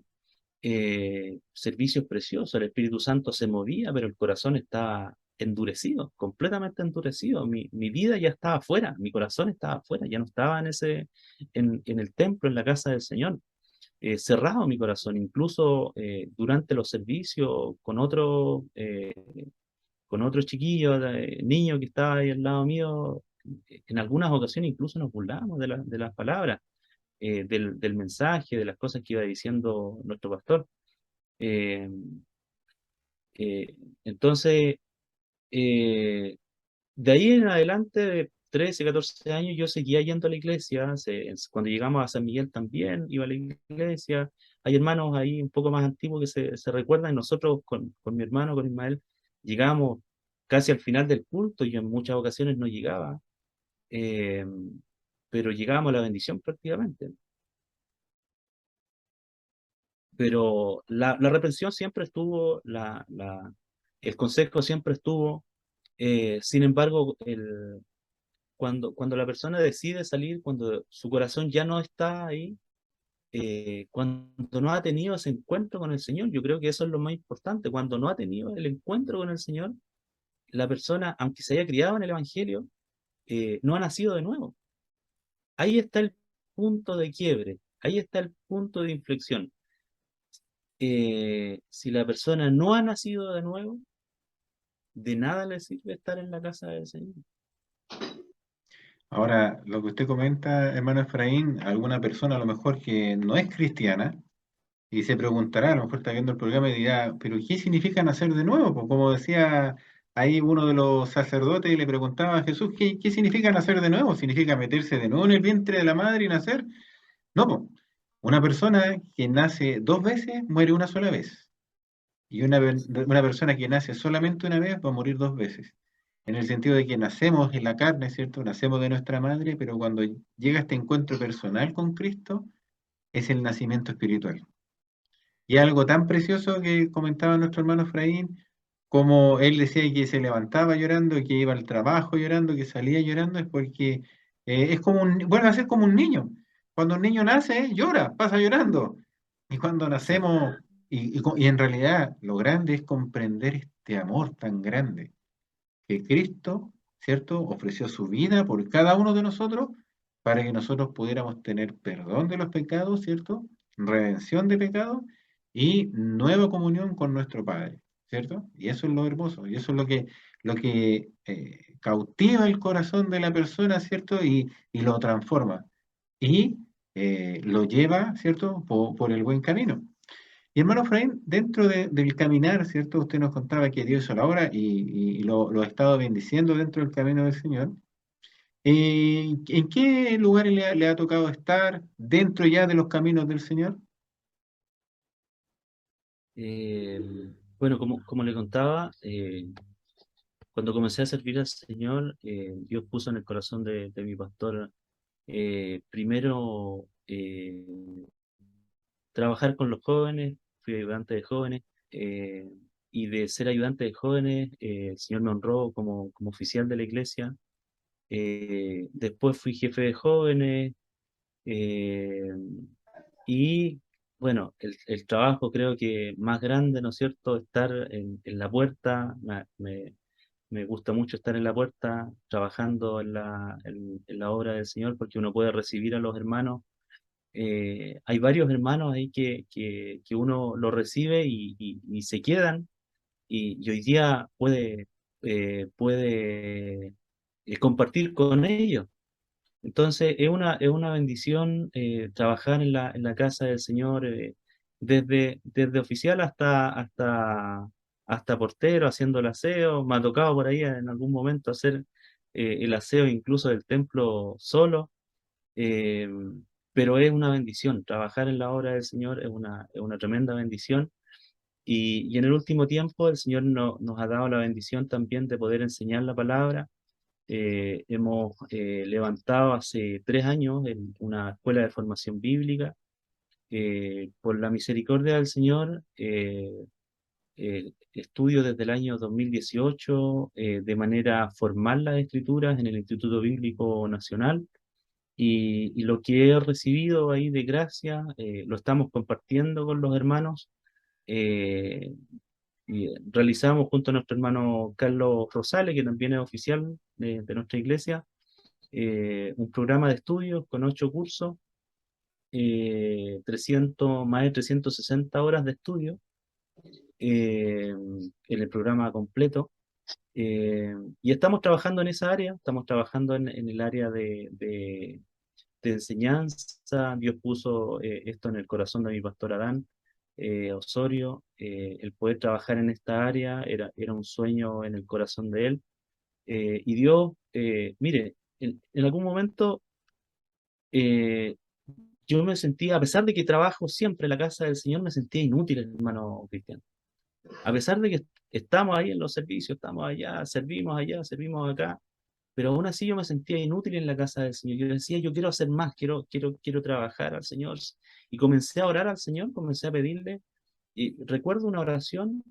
Servicios preciosos, el Espíritu Santo se movía, pero el corazón estaba endurecido, completamente endurecido. Mi vida ya estaba afuera, mi corazón estaba afuera, ya no estaba en el templo, en la casa del Señor. Cerrado mi corazón, incluso durante los servicios con otro chiquillo, niño que estaba ahí al lado mío, en algunas ocasiones incluso nos burlábamos de las palabras, del mensaje, de las cosas que iba diciendo nuestro pastor. Eh, entonces, eh, de ahí en adelante, de 13, 14 años, yo seguía yendo a la iglesia. Cuando llegamos a San Miguel también iba a la iglesia. Hay hermanos ahí un poco más antiguos que se recuerdan. Y nosotros con mi hermano, con Ismael, llegamos casi al final del culto y en muchas ocasiones no llegaba. eh, pero llegábamos a la bendición prácticamente. Pero la reprensión siempre estuvo, el consejo siempre estuvo. Sin embargo, cuando la persona decide salir, cuando su corazón ya no está ahí, cuando no ha tenido ese encuentro con el Señor, yo creo que eso es lo más importante. Cuando no ha tenido el encuentro con el Señor, la persona, aunque se haya criado en el Evangelio, no ha nacido de nuevo. Ahí está el punto de quiebre, ahí está el punto de inflexión. Si la persona no ha nacido de nuevo, de nada le sirve estar en la casa del Señor. Ahora, lo que usted comenta, hermano Efraín, alguna persona a lo mejor que no es cristiana y se preguntará, a lo mejor está viendo el programa y dirá, pero ¿qué significa nacer de nuevo? Pues como decía ahí uno de los sacerdotes y le preguntaba a Jesús, ¿qué significa nacer de nuevo? ¿Significa meterse de nuevo en el vientre de la madre y nacer? No, pues. Una persona que nace 2 veces muere una sola vez. Y una persona que nace solamente una vez va a morir 2 veces. en el sentido de que nacemos en la carne, ¿cierto? Nacemos de nuestra madre, pero cuando llega este encuentro personal con Cristo, es el nacimiento espiritual. Y algo tan precioso que comentaba nuestro hermano Efraín, como él decía que se levantaba llorando, que iba al trabajo llorando, que salía llorando, es porque es como vuelve a ser como un niño. Cuando un niño nace, llora, pasa llorando. Y cuando Exacto. nacemos, y en realidad lo grande es comprender este amor tan grande que Cristo, ¿cierto?, ofreció su vida por cada uno de nosotros para que nosotros pudiéramos tener perdón de los pecados, ¿cierto?, redención de pecados y nueva comunión con nuestro Padre, ¿cierto? Y eso es lo hermoso, y eso es lo que cautiva el corazón de la persona, ¿cierto?, y lo transforma, y lo lleva, ¿cierto?, por el buen camino. Y hermano Efraín, dentro del caminar, ¿cierto? Usted nos contaba que Dios hizo la obra y lo ha estado bendiciendo dentro del camino del Señor. ¿En qué lugares le ha tocado estar dentro ya de los caminos del Señor? Eh, bueno, como le contaba, cuando comencé a servir al Señor, Dios puso en el corazón de mi pastor primero trabajar con los jóvenes, fui ayudante de jóvenes, eh, y de ser ayudante de jóvenes, el Señor me honró como oficial de la iglesia. Después fui jefe de jóvenes, eh, y bueno, el trabajo creo que más grande, ¿no es cierto? Estar en la puerta, me gusta mucho estar en la puerta, trabajando en la obra del Señor, porque uno puede recibir a los hermanos. Hay varios hermanos ahí que uno lo recibe y se quedan, y hoy día puede compartir con ellos. Entonces, es una bendición trabajar en la casa del Señor, desde oficial hasta portero, haciendo el aseo. Me ha tocado por ahí en algún momento hacer el aseo incluso del templo solo, eh, pero es una bendición. Trabajar en la obra del Señor es una tremenda bendición. Y en el último tiempo el Señor nos ha dado la bendición también de poder enseñar la palabra. Hemos levantado hace 3 años una escuela de formación bíblica. Por la misericordia del Señor, estudio desde el año 2018 de manera formal las escrituras en el Instituto Bíblico Nacional, y lo que he recibido ahí de gracia lo estamos compartiendo con los hermanos. eh, y realizamos junto a nuestro hermano Carlos Rosales, que también es oficial de nuestra iglesia, un programa de estudios con 8 cursos, 300, más de 360 horas de estudio en el programa completo. Y estamos trabajando en esa área, estamos trabajando en el área de enseñanza. Dios puso esto en el corazón de mi pastor Adán Osorio. El poder trabajar en esta área era un sueño en el corazón de él. Y Dios, mire, en algún momento eh, yo me sentía, a pesar de que trabajo siempre en la casa del Señor, me sentía inútil, hermano Cristian. A pesar de que estamos ahí en los servicios, estamos allá, servimos acá, pero aún así yo me sentía inútil en la casa del Señor. Yo decía, yo quiero hacer más, quiero trabajar al Señor. Y comencé a orar al Señor, comencé a pedirle. Y recuerdo una oración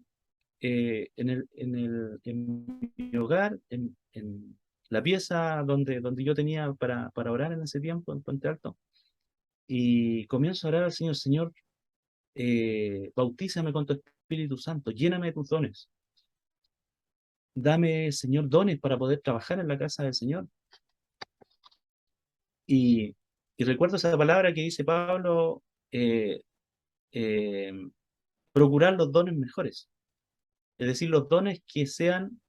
en mi hogar, en la pieza donde yo tenía para orar en ese tiempo, en Puente Alto. Y comienzo a orar al Señor: Señor, bautízame con tu Espíritu Santo, lléname de tus dones. Dame, Señor, dones para poder trabajar en la casa del Señor. Y, y recuerdo esa palabra que dice Pablo, eh, eh, procurar los dones mejores, es decir, los dones que sean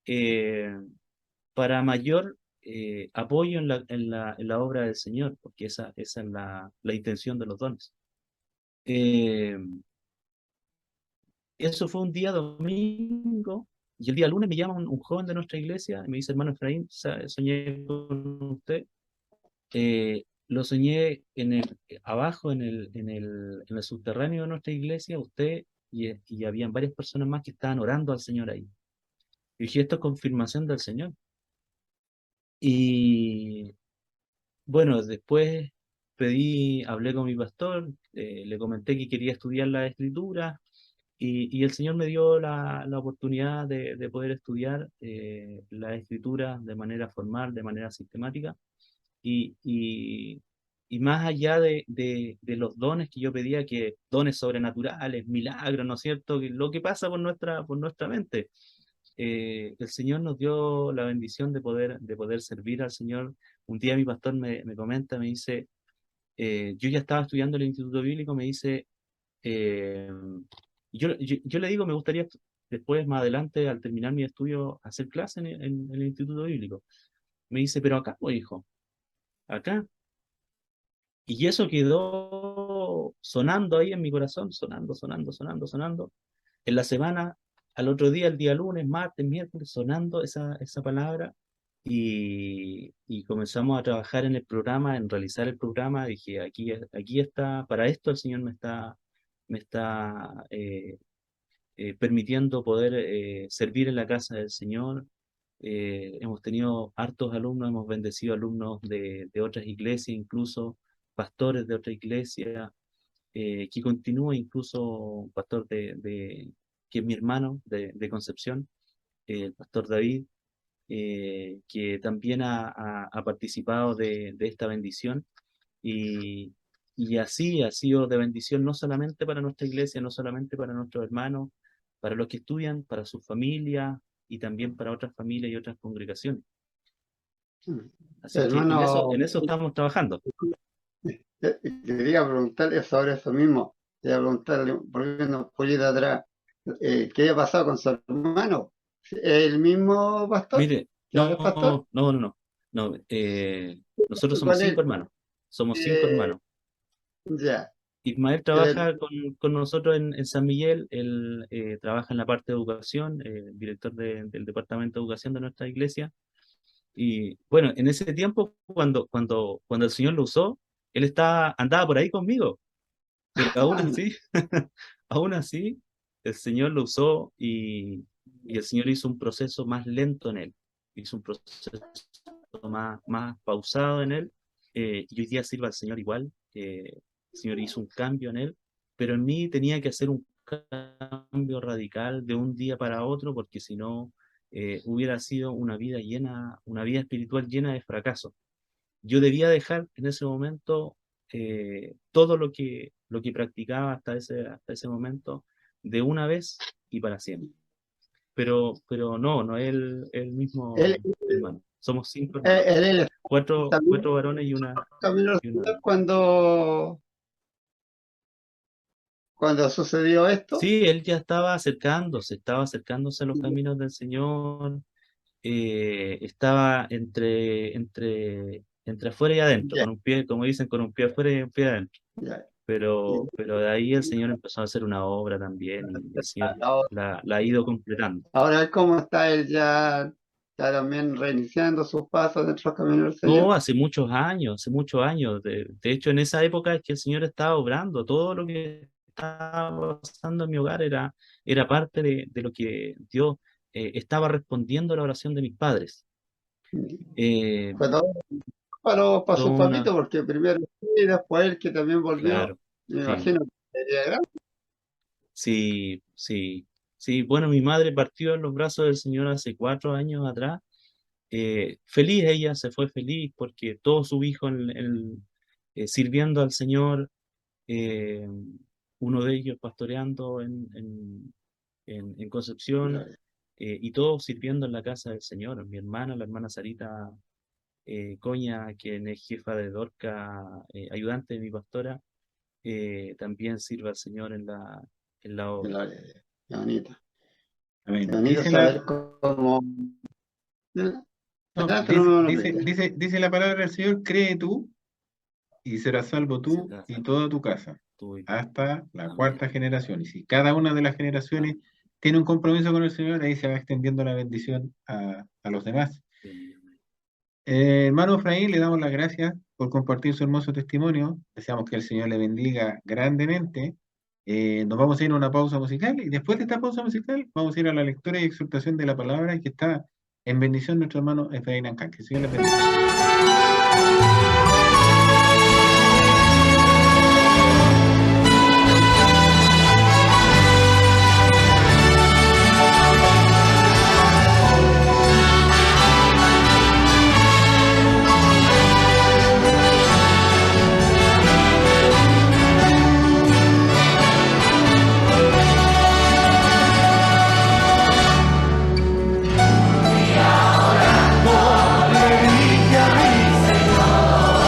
eh, para mayor apoyo en la obra del Señor, porque esa es la intención de los dones. Eh, Eso fue un día domingo, y el día lunes me llama un joven de nuestra iglesia y me dice: hermano Efraín, soñé con usted. Lo soñé abajo en el subterráneo de nuestra iglesia, usted y habían varias personas más que estaban orando al Señor ahí. Y dije, esto es confirmación del Señor. Y bueno, después hablé con mi pastor, le comenté que quería estudiar la escritura y el Señor me dio la oportunidad de poder estudiar la escritura de manera formal, de manera sistemática. Y, y, y más allá de los dones que yo pedía, que dones sobrenaturales, milagros, ¿no es cierto? Que lo que pasa por nuestra mente. El Señor nos dio la bendición de poder servir al Señor. Un día mi pastor me comenta, me dice, yo ya estaba estudiando el Instituto Bíblico, me dice, eh, yo le digo, me gustaría después, más adelante, al terminar mi estudio, hacer clase en el Instituto Bíblico. Me dice, pero acá, pues, hijo, acá. Y eso quedó sonando ahí en mi corazón, sonando, sonando, sonando, sonando. En la semana, al otro día, el día lunes, martes, miércoles, sonando esa palabra. Y comenzamos a trabajar en el programa, en realizar el programa. Dije, aquí está, para esto el Señor me está permitiendo poder servir en la casa del Señor. Hemos tenido hartos alumnos, hemos bendecido alumnos de otras iglesias, incluso pastores de otra iglesia, que continúa incluso un pastor que es mi hermano de Concepción, el pastor David, que también ha participado de esta bendición. Y, y así ha sido de bendición no solamente para nuestra iglesia, no solamente para nuestros hermanos, para los que estudian, para sus familias y también para otras familias y otras congregaciones. Así que Hermano, en eso estamos trabajando. quería preguntarle sobre eso mismo. Quería preguntarle, volviendo un poquito atrás, ¿qué había pasado con su hermano? ¿El mismo pastor? Mire, ¿Que ahora es pastor? no, nosotros somos ¿Cuál es? 5 hermanos, somos cinco Eh, hermanos. ya, Ismael el- trabaja con nosotros en San Miguel, él trabaja en la parte de educación, director del departamento de educación de nuestra iglesia. Y bueno, en ese tiempo, cuando el Señor lo usó, andaba por ahí conmigo, pero aún así, aún así, el Señor lo usó y el Señor hizo un proceso más lento en él, hizo un proceso más pausado en él, y hoy día sirve al Señor igual, el Señor hizo un cambio en él, pero en mí tenía que hacer un cambio radical de un día para otro, porque si no, hubiera sido una vida espiritual llena de fracaso. Yo debía dejar en ese momento todo lo que practicaba hasta ese momento de una vez y para siempre. Pero no es el él, mismo hermano. Somos 5 hermanos, él también cuatro varones caminó al y una Señor dama. cuando sucedió esto. Sí, él ya estaba acercándose a los caminos del Señor, estaba entre afuera y adentro, Ya, con un pie, como dicen, con un pie afuera y un pie adentro. ya. Pero de ahí el Señor empezó a hacer una obra también y el Señor Ahora, la ha ido completando. ahora, ¿cómo está él ya, ya también reiniciando sus pasos dentro del camino del No, Señor? hace muchos años. De hecho, en esa época es que el Señor estaba obrando. Todo lo que estaba pasando en mi hogar era parte de lo que Dios estaba respondiendo a la oración de mis padres. Eh, Fue todo para Toda sus papitos, porque primero sí, y después él que también volvió, claro, me sí, imagino que sería grande. sí, sí, sí. Bueno, mi madre partió en los brazos del Señor hace 4 años atrás. Feliz ella, se fue feliz porque todos sus hijos sirviendo al Señor, eh, uno de ellos pastoreando en Concepción, y todos sirviendo en la casa del Señor. Mi hermana, la hermana Sarita Coña, quien es jefa de Dorca, ayudante de mi pastora, también sirve al Señor en la obra. Gloria a Dios. Qué bonito. Qué Amén. bonito saber cómo. No, Adelante, no, no, dice la palabra del Señor, cree tú y serás salvo Se tú y casa, toda tu casa, tú y tú. hasta la Amén, cuarta generación. Y si cada una de las generaciones amén. tiene un compromiso con el Señor, ahí se va extendiendo la bendición a los demás. Sí, amén. Hermano Efraín, le damos las gracias por compartir su hermoso testimonio. Deseamos que el Señor le bendiga grandemente. Nos vamos a ir a una pausa musical y después de esta pausa musical vamos a ir a la lectura y exhortación de la palabra que está en bendición nuestro hermano Efraín Ancán. Que Señor les bendiga. Le dije a mi Señor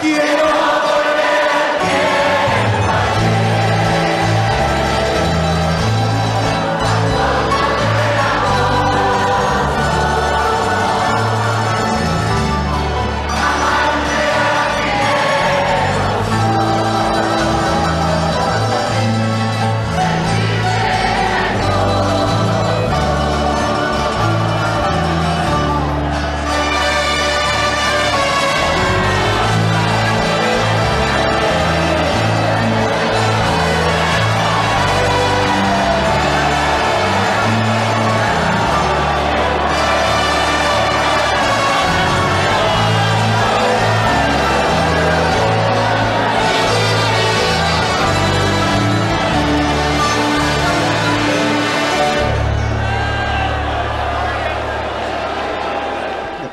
quiero volver al tiempo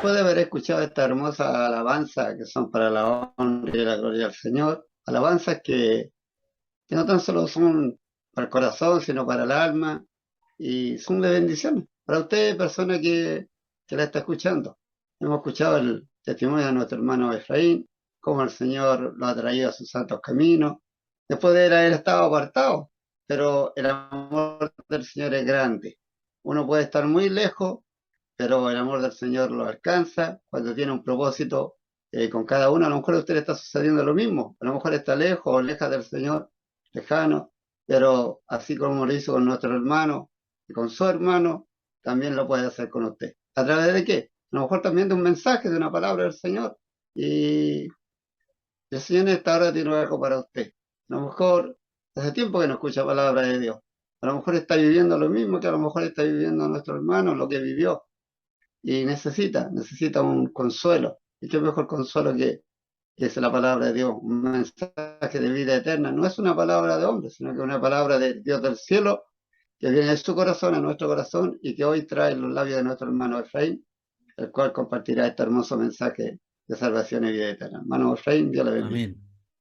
Después de haber escuchado esta hermosa alabanza que son para la honra y la gloria del Señor, alabanzas que no tan solo son para el corazón, sino para el alma, y son de bendiciones. Para usted, persona que la está escuchando, hemos escuchado el testimonio de nuestro hermano Efraín, cómo el Señor lo ha traído a sus santos caminos, después de él haber estado apartado, pero el amor del Señor es grande. Uno puede estar muy lejos, pero el amor del Señor lo alcanza cuando tiene un propósito con cada uno. A lo mejor a usted le está sucediendo lo mismo, a lo mejor está lejos o leja del Señor, lejano, pero así como lo hizo con nuestro hermano y con su hermano, también lo puede hacer con usted. ¿A través de qué? A lo mejor también de un mensaje, de una palabra del Señor. Y el Señor en esta hora tiene algo para usted. A lo mejor hace tiempo que no escucha palabra de Dios. A lo mejor está viviendo lo mismo que a lo mejor está viviendo nuestro hermano, lo que vivió. Y necesita un consuelo. Y qué mejor consuelo que es la palabra de Dios, un mensaje de vida eterna. No es una palabra de hombre, sino que es una palabra de Dios del cielo que viene de su corazón a nuestro corazón y que hoy trae en los labios de nuestro hermano Efraín, el cual compartirá este hermoso mensaje de salvación y vida eterna. Hermano Efraín, Dios le bendiga.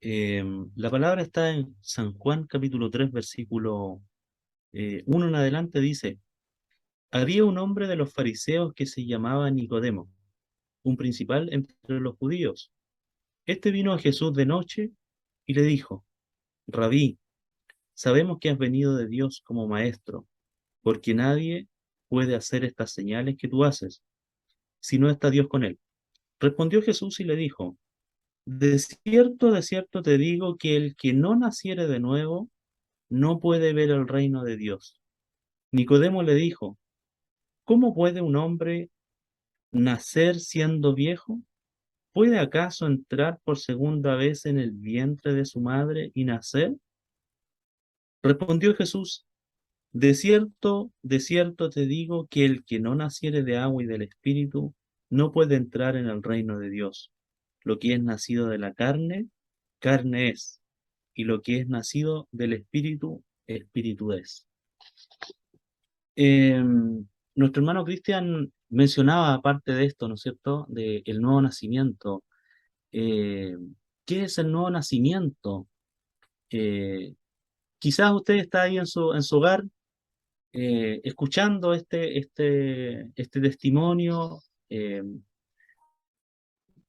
Amén. La palabra está en San Juan capítulo 3, versículo 1 en adelante, dice: había un hombre de los fariseos que se llamaba Nicodemo, un principal entre los judíos. Este vino a Jesús de noche y le dijo: Rabí, sabemos que has venido de Dios como maestro, porque nadie puede hacer estas señales que tú haces, si no está Dios con él. Respondió Jesús y le dijo: de cierto te digo que el que no naciere de nuevo no puede ver el reino de Dios. Nicodemo le dijo: ¿cómo puede un hombre nacer siendo viejo? ¿Puede acaso entrar por segunda vez en el vientre de su madre y nacer? Respondió Jesús: de cierto te digo que el que no naciere de agua y del Espíritu no puede entrar en el reino de Dios. Lo que es nacido de la carne, carne es, y lo que es nacido del Espíritu, Espíritu es. Eh, Nuestro hermano Cristian mencionaba, aparte de esto, ¿no es cierto?, de el nuevo nacimiento. Eh, ¿Qué es el nuevo nacimiento? Eh, Quizás usted está ahí en su hogar escuchando este testimonio,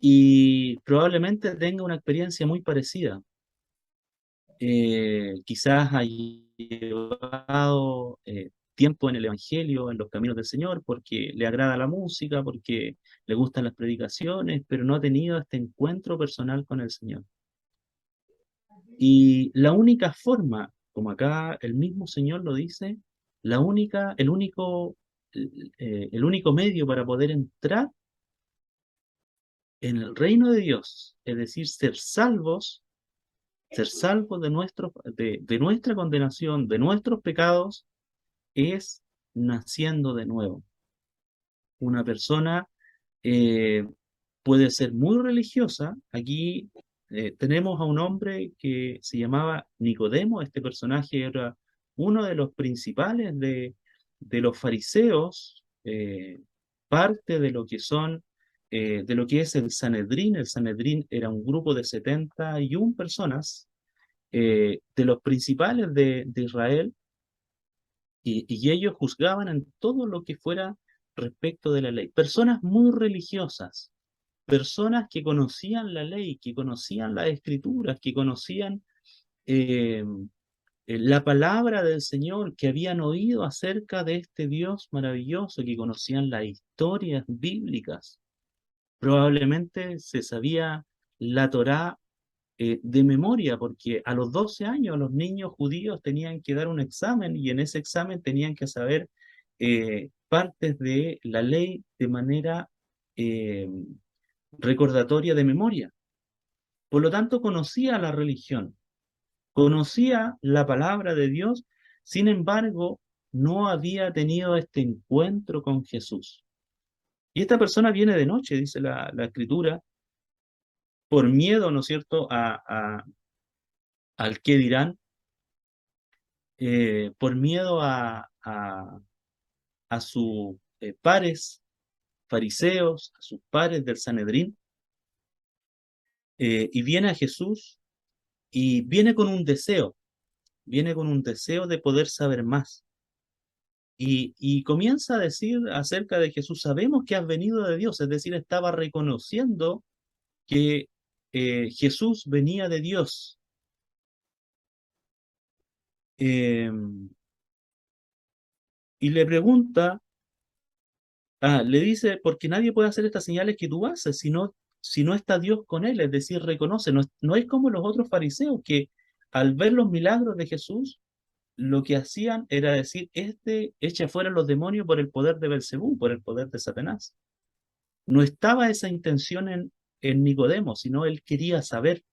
y probablemente tenga una experiencia muy parecida. Quizás haya llevado tiempo en el Evangelio, en los caminos del Señor, porque le agrada la música, porque le gustan las predicaciones, pero no ha tenido este encuentro personal con el Señor. Y la única forma, como acá el mismo Señor lo dice, el único medio para poder entrar en el reino de Dios, es decir, ser salvos de nuestra condenación, de nuestros pecados, es naciendo de nuevo. Una persona eh, puede ser muy religiosa. Aquí tenemos a un hombre que se llamaba Nicodemo. Este personaje era uno de los principales de los fariseos, parte de lo que son, de lo que es el Sanedrín. El Sanedrín era un grupo de 71 personas, de los principales de Israel, y ellos juzgaban en todo lo que fuera respecto de la ley. Personas muy religiosas, personas que conocían la ley, que conocían las escrituras, que conocían eh, la palabra del Señor, que habían oído acerca de este Dios maravilloso, que conocían las historias bíblicas. Probablemente se sabía la Torá de memoria, porque a los 12 años los niños judíos tenían que dar un examen y en ese examen tenían que saber partes de la ley de manera eh, recordatoria de memoria. Por lo tanto, conocía la religión, conocía la palabra de Dios, sin embargo, no había tenido este encuentro con Jesús. Y esta persona viene de noche, dice la Escritura, por miedo, ¿no es cierto?, al qué dirán, por miedo a sus pares fariseos, a sus pares del Sanedrín, y viene a Jesús y viene con un deseo de poder saber más. Y comienza a decir acerca de Jesús, sabemos que has venido de Dios, es decir, estaba reconociendo que Jesús venía de Dios. Eh, y le pregunta, le dice, porque nadie puede hacer estas señales que tú haces si no está Dios con él, es decir, reconoce, no es como los otros fariseos que al ver los milagros de Jesús, lo que hacían era decir, echa fuera los demonios por el poder de Belcebú, por el poder de Satanás. No estaba esa intención en Nicodemo, sino él quería saber.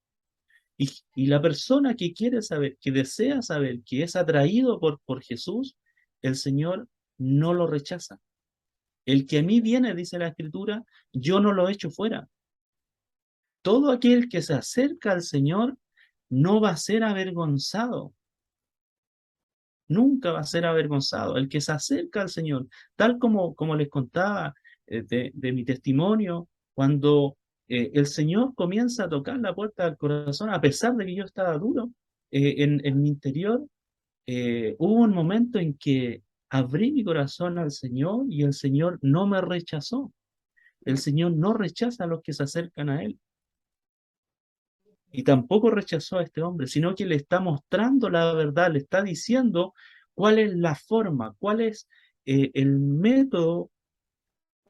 Y la persona que quiere saber, que desea saber, que es atraído por Jesús, el Señor no lo rechaza. El que a mí viene, dice la Escritura, yo no lo echo fuera. Todo aquel que se acerca al Señor no va a ser avergonzado. Nunca va a ser avergonzado. El que se acerca al Señor, tal como les contaba de mi testimonio, cuando el Señor comienza a tocar la puerta del corazón, a pesar de que yo estaba duro en mi interior, hubo un momento en que abrí mi corazón al Señor y el Señor no me rechazó. El Señor no rechaza a los que se acercan a Él. Y tampoco rechazó a este hombre, sino que le está mostrando la verdad, le está diciendo cuál es la forma, cuál es el método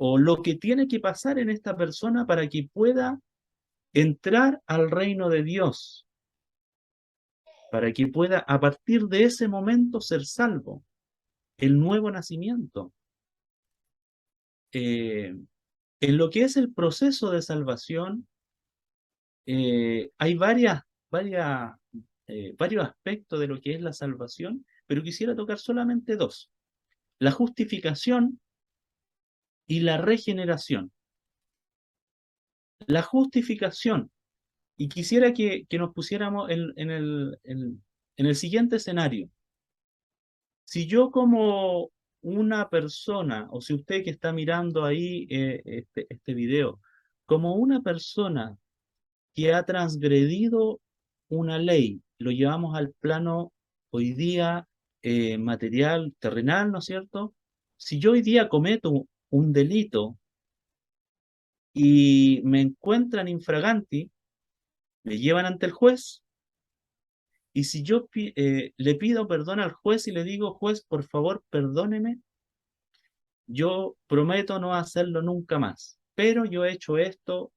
o lo que tiene que pasar en esta persona para que pueda entrar al reino de Dios, para que pueda a partir de ese momento ser salvo, el nuevo nacimiento. En lo que es el proceso de salvación, hay varios aspectos de lo que es la salvación, pero quisiera tocar solamente dos: la justificación y la regeneración. La justificación, y quisiera que nos pusiéramos en el siguiente escenario. Si yo como una persona, o si usted que está mirando ahí este video, como una persona que ha transgredido una ley, lo llevamos al plano hoy día material, terrenal, ¿no es cierto? Si yo hoy día cometo un delito y me encuentran infraganti, me llevan ante el juez, y si yo le pido perdón al juez y le digo, juez, por favor, perdóneme, yo prometo no hacerlo nunca más, pero yo he hecho esto,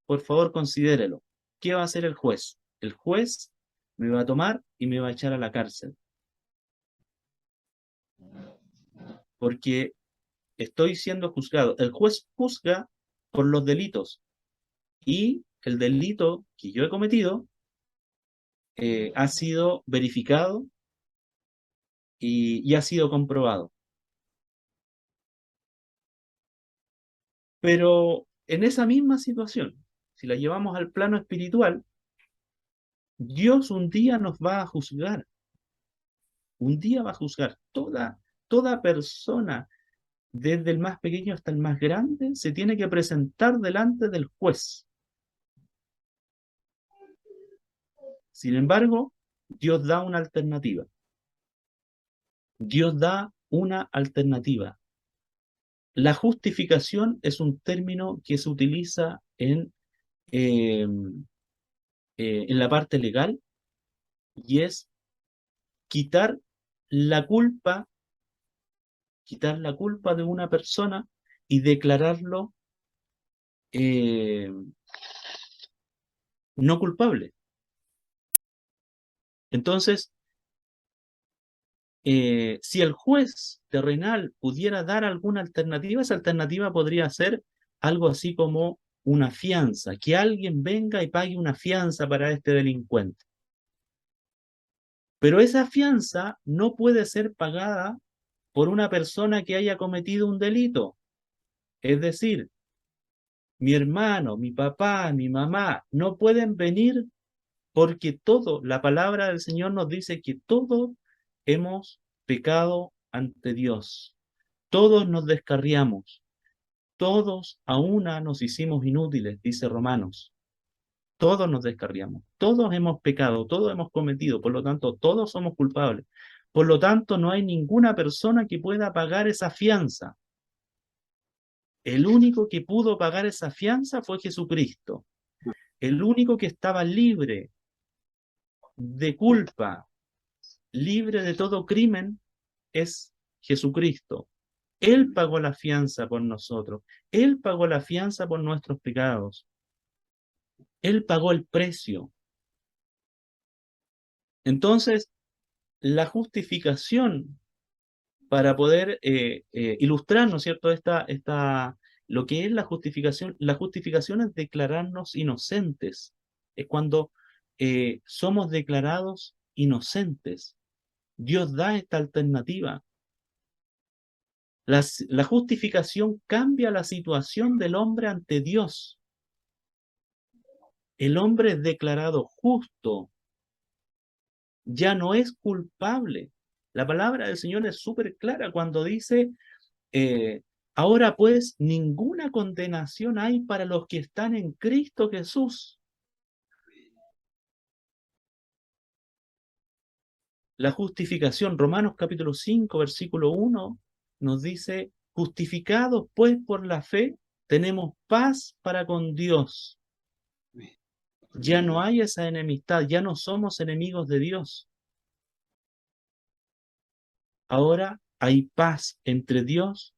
por favor considérelo. ¿Qué va a hacer el juez? El juez me va a tomar y me va a echar a la cárcel, porque estoy siendo juzgado. El juez juzga por los delitos y el delito que yo he cometido ha sido verificado y ha sido comprobado. Pero en esa misma situación, si la llevamos al plano espiritual, Dios un día nos va a juzgar. Un día va a juzgar. Toda persona, desde el más pequeño hasta el más grande, se tiene que presentar delante del juez. Sin embargo, Dios da una alternativa. Dios da una alternativa. La justificación es un término que se utiliza eh, en la parte legal y es quitar la culpa, quitar la culpa de una persona y declararlo eh, no culpable. Entonces, si el juez terrenal pudiera dar alguna alternativa, esa alternativa podría ser algo así como una fianza, que alguien venga y pague una fianza para este delincuente. Pero esa fianza no puede ser pagada por una persona que haya cometido un delito. Es decir, mi hermano, mi papá, mi mamá no pueden venir porque todo, la palabra del Señor nos dice que todos hemos pecado ante Dios. Todos nos descarriamos, todos a una nos hicimos inútiles, dice Romanos. Todos nos descarriamos, todos hemos pecado, todos hemos cometido, por lo tanto, todos somos culpables. Por lo tanto, no hay ninguna persona que pueda pagar esa fianza. El único que pudo pagar esa fianza fue Jesucristo. El único que estaba libre de culpa, libre de todo crimen, es Jesucristo. Él pagó la fianza por nosotros. Él pagó la fianza por nuestros pecados. Él pagó el precio. Entonces, la justificación para poder ilustrar, ¿no es cierto?, lo que es la justificación es declararnos inocentes. Es cuando somos declarados inocentes. Dios da esta alternativa. La justificación cambia la situación del hombre ante Dios. El hombre es declarado justo, ya no es culpable. La palabra del Señor es súper clara cuando dice, ahora pues ninguna condenación hay para los que están en Cristo Jesús. La justificación, Romanos capítulo 5, versículo 1, nos dice, justificados pues por la fe, tenemos paz para con Dios. Ya no hay esa enemistad, ya no somos enemigos de Dios. Ahora hay paz entre Dios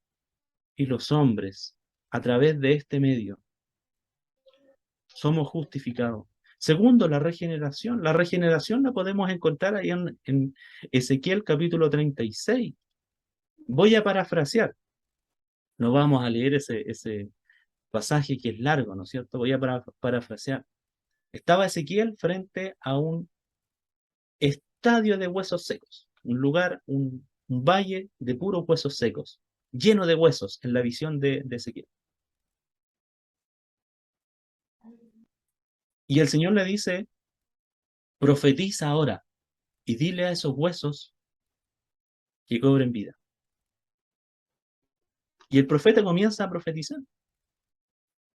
y los hombres a través de este medio. Somos justificados. Segundo, la regeneración. La regeneración la podemos encontrar ahí en Ezequiel capítulo 36. Voy a parafrasear. No vamos a leer ese pasaje que es largo, ¿no es cierto? Voy a parafrasear. Estaba Ezequiel frente a un estadio de huesos secos, un lugar, un valle de puros huesos secos, lleno de huesos en la visión de Ezequiel. Y el Señor le dice, profetiza ahora y dile a esos huesos que cobren vida. Y el profeta comienza a profetizar.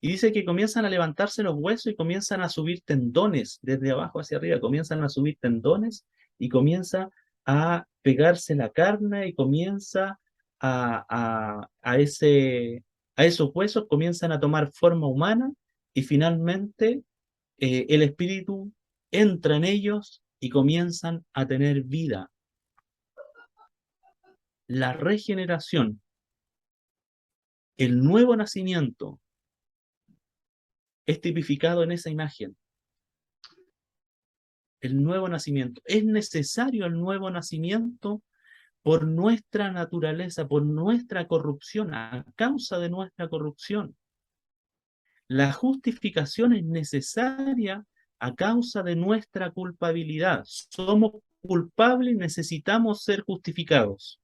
Y dice que comienzan a levantarse los huesos y comienzan a subir tendones desde abajo hacia arriba, comienzan a subir tendones y comienza a pegarse la carne y comienza a esos huesos comienzan a tomar forma humana y finalmente el espíritu entra en ellos y comienzan a tener vida. La regeneración, el nuevo nacimiento, es tipificado en esa imagen. El nuevo nacimiento. Es necesario el nuevo nacimiento por nuestra naturaleza, por nuestra corrupción, a causa de nuestra corrupción. La justificación es necesaria a causa de nuestra culpabilidad. Somos culpables y necesitamos ser justificados.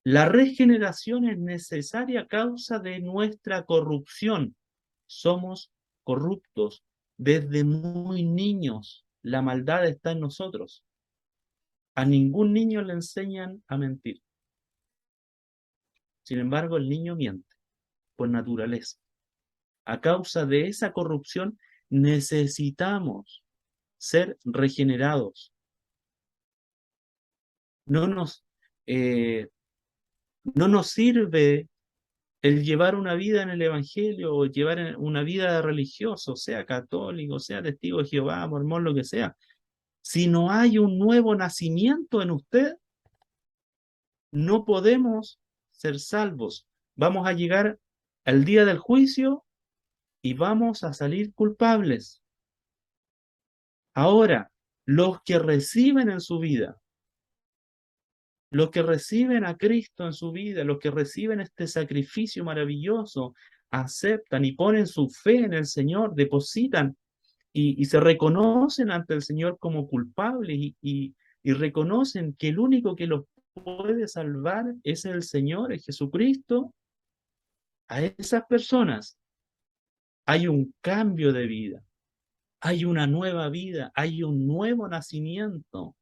La regeneración es necesaria a causa de nuestra corrupción. Somos corruptos desde muy niños. La maldad está en nosotros. A ningún niño le enseñan a mentir. Sin embargo, el niño miente por naturaleza. A causa de esa corrupción necesitamos ser regenerados. No nos sirve el llevar una vida en el Evangelio o llevar una vida de religioso, sea católico, sea testigo de Jehová, mormón, lo que sea, si no hay un nuevo nacimiento en usted, no podemos ser salvos. Vamos a llegar al día del juicio y vamos a salir culpables. Ahora, los que reciben en su vida, los que reciben a Cristo en su vida, los que reciben este sacrificio maravilloso, aceptan y ponen su fe en el Señor, depositan y se reconocen ante el Señor como culpables y reconocen que el único que los puede salvar es el Señor, es Jesucristo. A esas personas hay un cambio de vida, hay una nueva vida, hay un nuevo nacimiento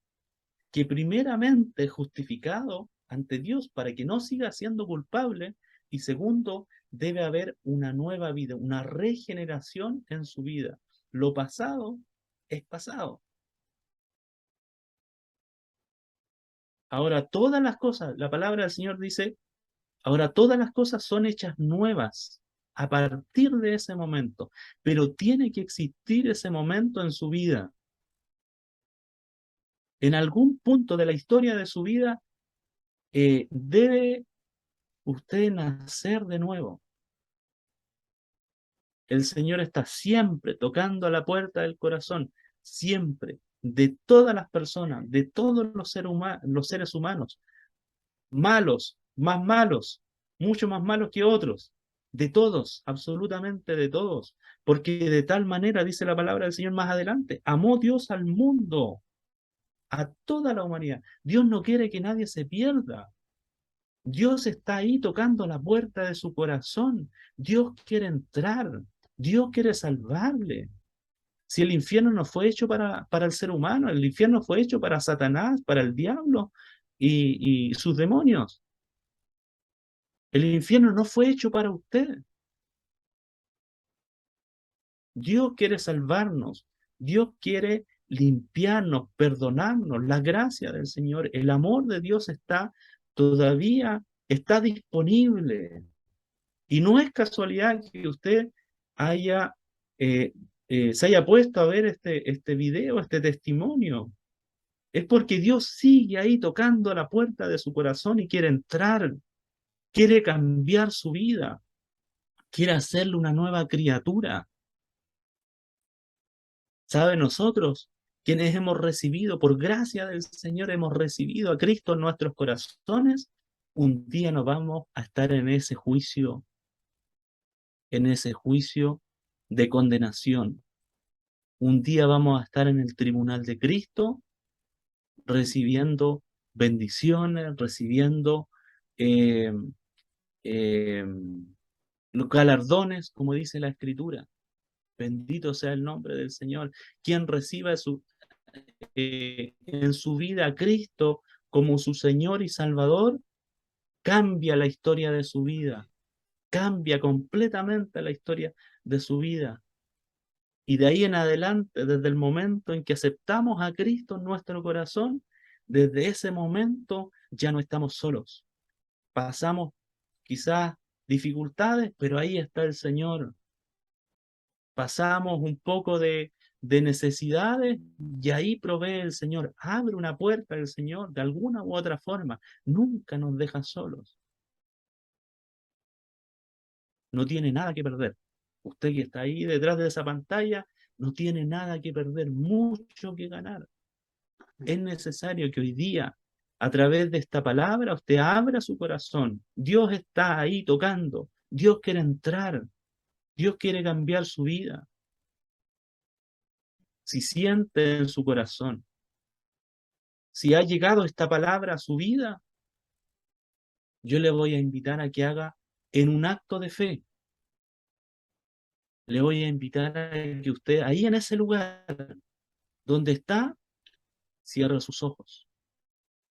que primeramente es justificado ante Dios para que no siga siendo culpable y segundo, debe haber una nueva vida, una regeneración en su vida. Lo pasado es pasado. Ahora todas las cosas, la palabra del Señor dice, ahora todas las cosas son hechas nuevas a partir de ese momento, pero tiene que existir ese momento en su vida. En algún punto de la historia de su vida debe usted nacer de nuevo. El Señor está siempre tocando a la puerta del corazón, siempre, de todas las personas, de todos los seres humanos, malos, mucho más malos que otros, de todos, absolutamente de todos, porque de tal manera, dice la palabra del Señor más adelante, amó Dios al mundo, a toda la humanidad. Dios no quiere que nadie se pierda. Dios está ahí tocando la puerta de su corazón. Dios quiere entrar. Dios quiere salvarle. Si el infierno no fue hecho para el ser humano, el infierno fue hecho para Satanás, para el diablo y sus demonios. El infierno no fue hecho para usted. Dios quiere salvarnos. Dios quiere limpiarnos, perdonarnos. La gracia del Señor, el amor de Dios todavía está disponible. Y no es casualidad que usted haya, eh, se haya puesto a ver este video, este testimonio. Es porque Dios sigue ahí tocando a la puerta de su corazón y quiere entrar, quiere cambiar su vida, quiere hacerle una nueva criatura. ¿Sabe? Nosotros, quienes hemos recibido, por gracia del Señor, hemos recibido a Cristo en nuestros corazones, un día nos vamos a estar en ese juicio de condenación. Un día vamos a estar en el tribunal de Cristo recibiendo bendiciones, recibiendo eh, eh, los galardones, como dice la Escritura. Bendito sea el nombre del Señor. Quien reciba en su vida a Cristo como su Señor y Salvador, cambia la historia de su vida, cambia completamente la historia de su vida. Y de ahí en adelante, desde el momento en que aceptamos a Cristo en nuestro corazón, desde ese momento ya no estamos solos. Pasamos quizás dificultades, pero ahí está el Señor. Pasamos un poco de necesidades y ahí provee el Señor. Abre una puerta el Señor de alguna u otra forma. Nunca nos deja solos. No tiene nada que perder. Usted que está ahí detrás de esa pantalla, no tiene nada que perder, mucho que ganar. Es necesario que hoy día, a través de esta palabra, usted abra su corazón. Dios está ahí tocando. Dios quiere entrar. Dios quiere cambiar su vida. Si siente en su corazón, si ha llegado esta palabra a su vida, yo le voy a invitar a que haga en un acto de fe. Le voy a invitar a que usted, ahí en ese lugar donde está, cierre sus ojos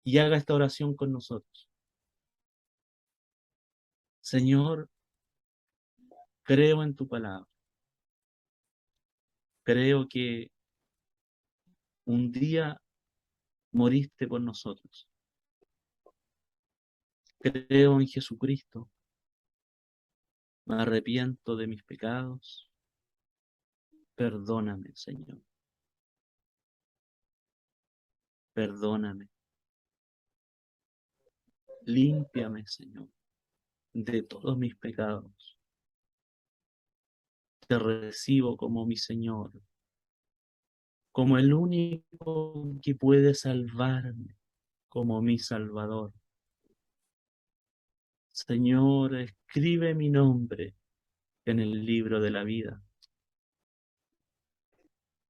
y haga esta oración con nosotros. Señor, creo en tu palabra. Creo que un día moriste por nosotros. Creo en Jesucristo, Me arrepiento de mis pecados. Perdóname, Señor. Perdóname. Límpiame, Señor, de todos mis pecados. Te recibo como mi Señor, como el único que puede salvarme, como mi Salvador. Señor, escribe mi nombre en el libro de la vida.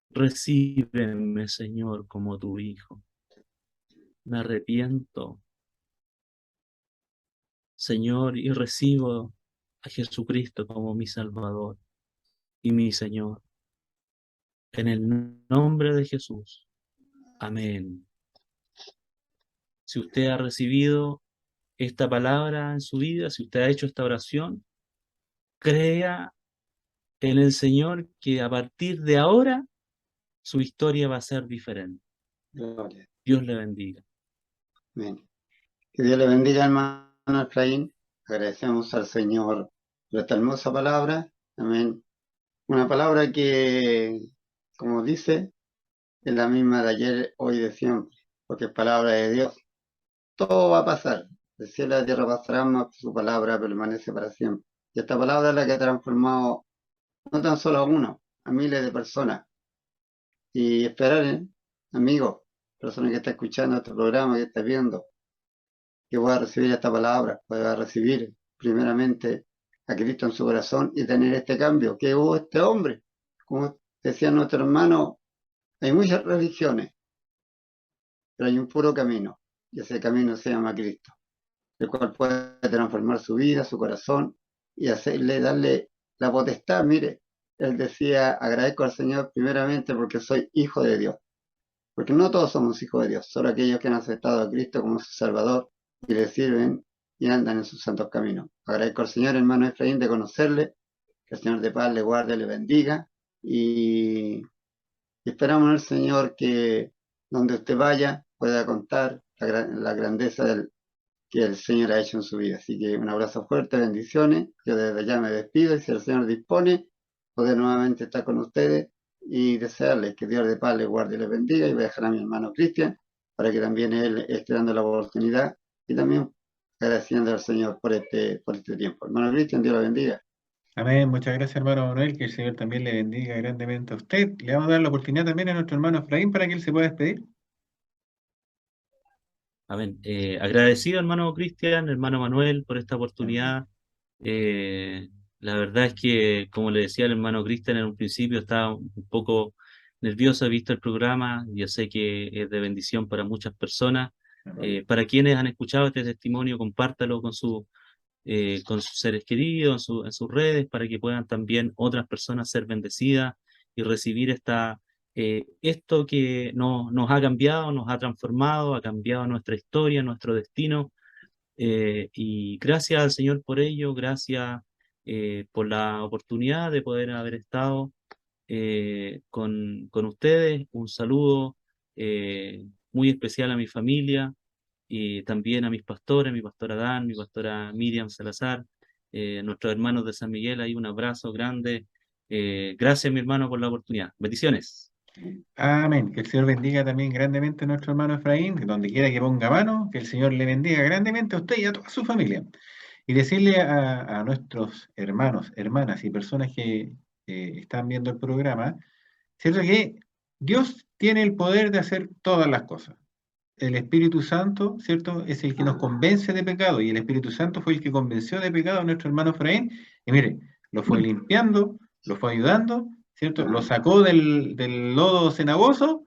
Recíbeme, Señor, como tu Hijo. Me arrepiento, Señor, y recibo a Jesucristo como mi Salvador y mi Señor. En el nombre de Jesús. Amén. Si usted ha recibido esta palabra en su vida, si usted ha hecho esta oración, crea en el Señor que a partir de ahora su historia va a ser diferente. Gloria. Dios le bendiga. Amén. Que Dios le bendiga, hermano Efraín. Agradecemos al Señor por esta hermosa palabra. Amén. Una palabra que, como dice, es la misma de ayer, hoy y de siempre, porque es palabra de Dios. Todo va a pasar. El cielo y la tierra pasarán, mas su palabra permanece para siempre. Y esta palabra es la que ha transformado no tan solo a uno, a miles de personas. Y esperar, amigos, personas que están escuchando este programa, que están viendo, que pueda recibir esta palabra, pueda recibir primeramente a Cristo en su corazón y tener este cambio que hubo este hombre. Como decía nuestro hermano, hay muchas religiones, pero hay un puro camino, y ese camino se llama Cristo, el cual puede transformar su vida, su corazón, y hacerle, darle la potestad. Mire, él decía, agradezco al Señor primeramente porque soy hijo de Dios, porque no todos somos hijos de Dios, solo aquellos que han aceptado a Cristo como su Salvador y le sirven y andan en sus santos caminos. Agradezco al Señor, hermano Efraín, de conocerle, que el Señor de paz le guarde, le bendiga, y esperamos en el Señor que donde usted vaya pueda contar la grandeza que el Señor ha hecho en su vida. Así que un abrazo fuerte, bendiciones. Yo desde ya me despido y si el Señor dispone, poder nuevamente estar con ustedes y desearles que Dios de paz les guarde y les bendiga. Y voy a dejar a mi hermano Cristian para que también él esté dando la oportunidad y también agradeciendo al Señor por este tiempo. Hermano Cristian, Dios lo bendiga. Amén. Muchas gracias, hermano Manuel. Que el Señor también le bendiga grandemente a usted. Le vamos a dar la oportunidad también a nuestro hermano Efraín para que él se pueda despedir. Amén. Agradecido, hermano Cristian, hermano Manuel, por esta oportunidad. La verdad es que, como le decía el hermano Cristian en un principio, estaba un poco nervioso, he visto el programa, yo sé que es de bendición para muchas personas. Para quienes han escuchado este testimonio, compártalo con sus seres queridos, en sus redes, para que puedan también otras personas ser bendecidas y recibir esto que nos ha cambiado, nos ha transformado, ha cambiado nuestra historia, nuestro destino. Y gracias al Señor por ello, gracias por la oportunidad de poder haber estado con ustedes. Un saludo muy especial a mi familia y también a mis pastores, mi pastora Dan, mi pastora Miriam Salazar, nuestros hermanos de San Miguel. Ahí un abrazo grande. Gracias, mi hermano, por la oportunidad. Bendiciones. Amén. Que el Señor bendiga también grandemente a nuestro hermano Efraín, que donde quiera que ponga mano, que el Señor le bendiga grandemente a usted y a toda su familia. Y decirle a nuestros hermanos, hermanas y personas que están viendo el programa, ¿cierto? Que Dios tiene el poder de hacer todas las cosas. El Espíritu Santo, ¿cierto? Es el que nos convence de pecado y el Espíritu Santo fue el que convenció de pecado a nuestro hermano Efraín y mire, lo fue limpiando, lo fue ayudando, ¿cierto? Lo sacó del lodo cenagoso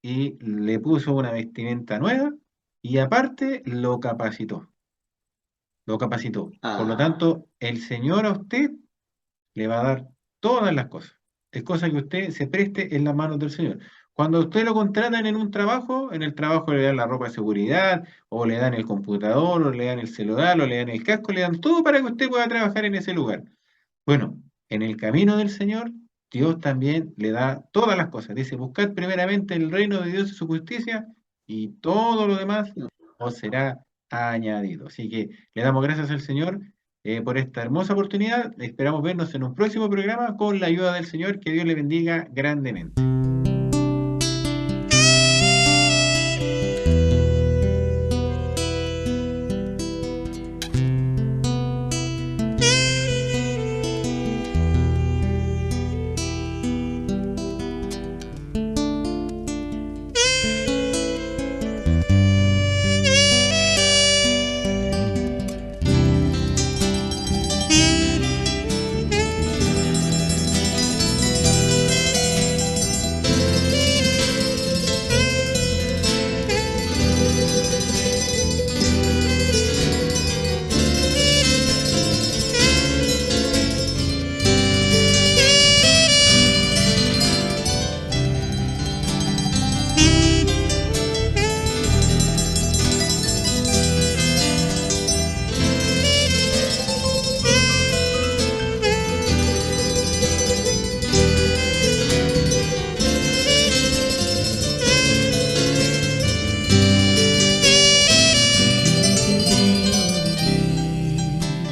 y le puso una vestimenta nueva y aparte lo capacitó. Lo capacitó. Por lo tanto, el Señor a usted le va a dar todas las cosas. Es cosa que usted se preste en las manos del Señor. Cuando usted lo contratan en un trabajo, en el trabajo le dan la ropa de seguridad, o le dan el computador, o le dan el celular, o le dan el casco, le dan todo para que usted pueda trabajar en ese lugar. Bueno, en el camino del Señor, Dios también le da todas las cosas. Dice, buscad primeramente el reino de Dios y su justicia, y todo lo demás os será añadido. Así que le damos gracias al Señor por esta hermosa oportunidad. Esperamos vernos en un próximo programa con la ayuda del Señor. Que Dios le bendiga grandemente.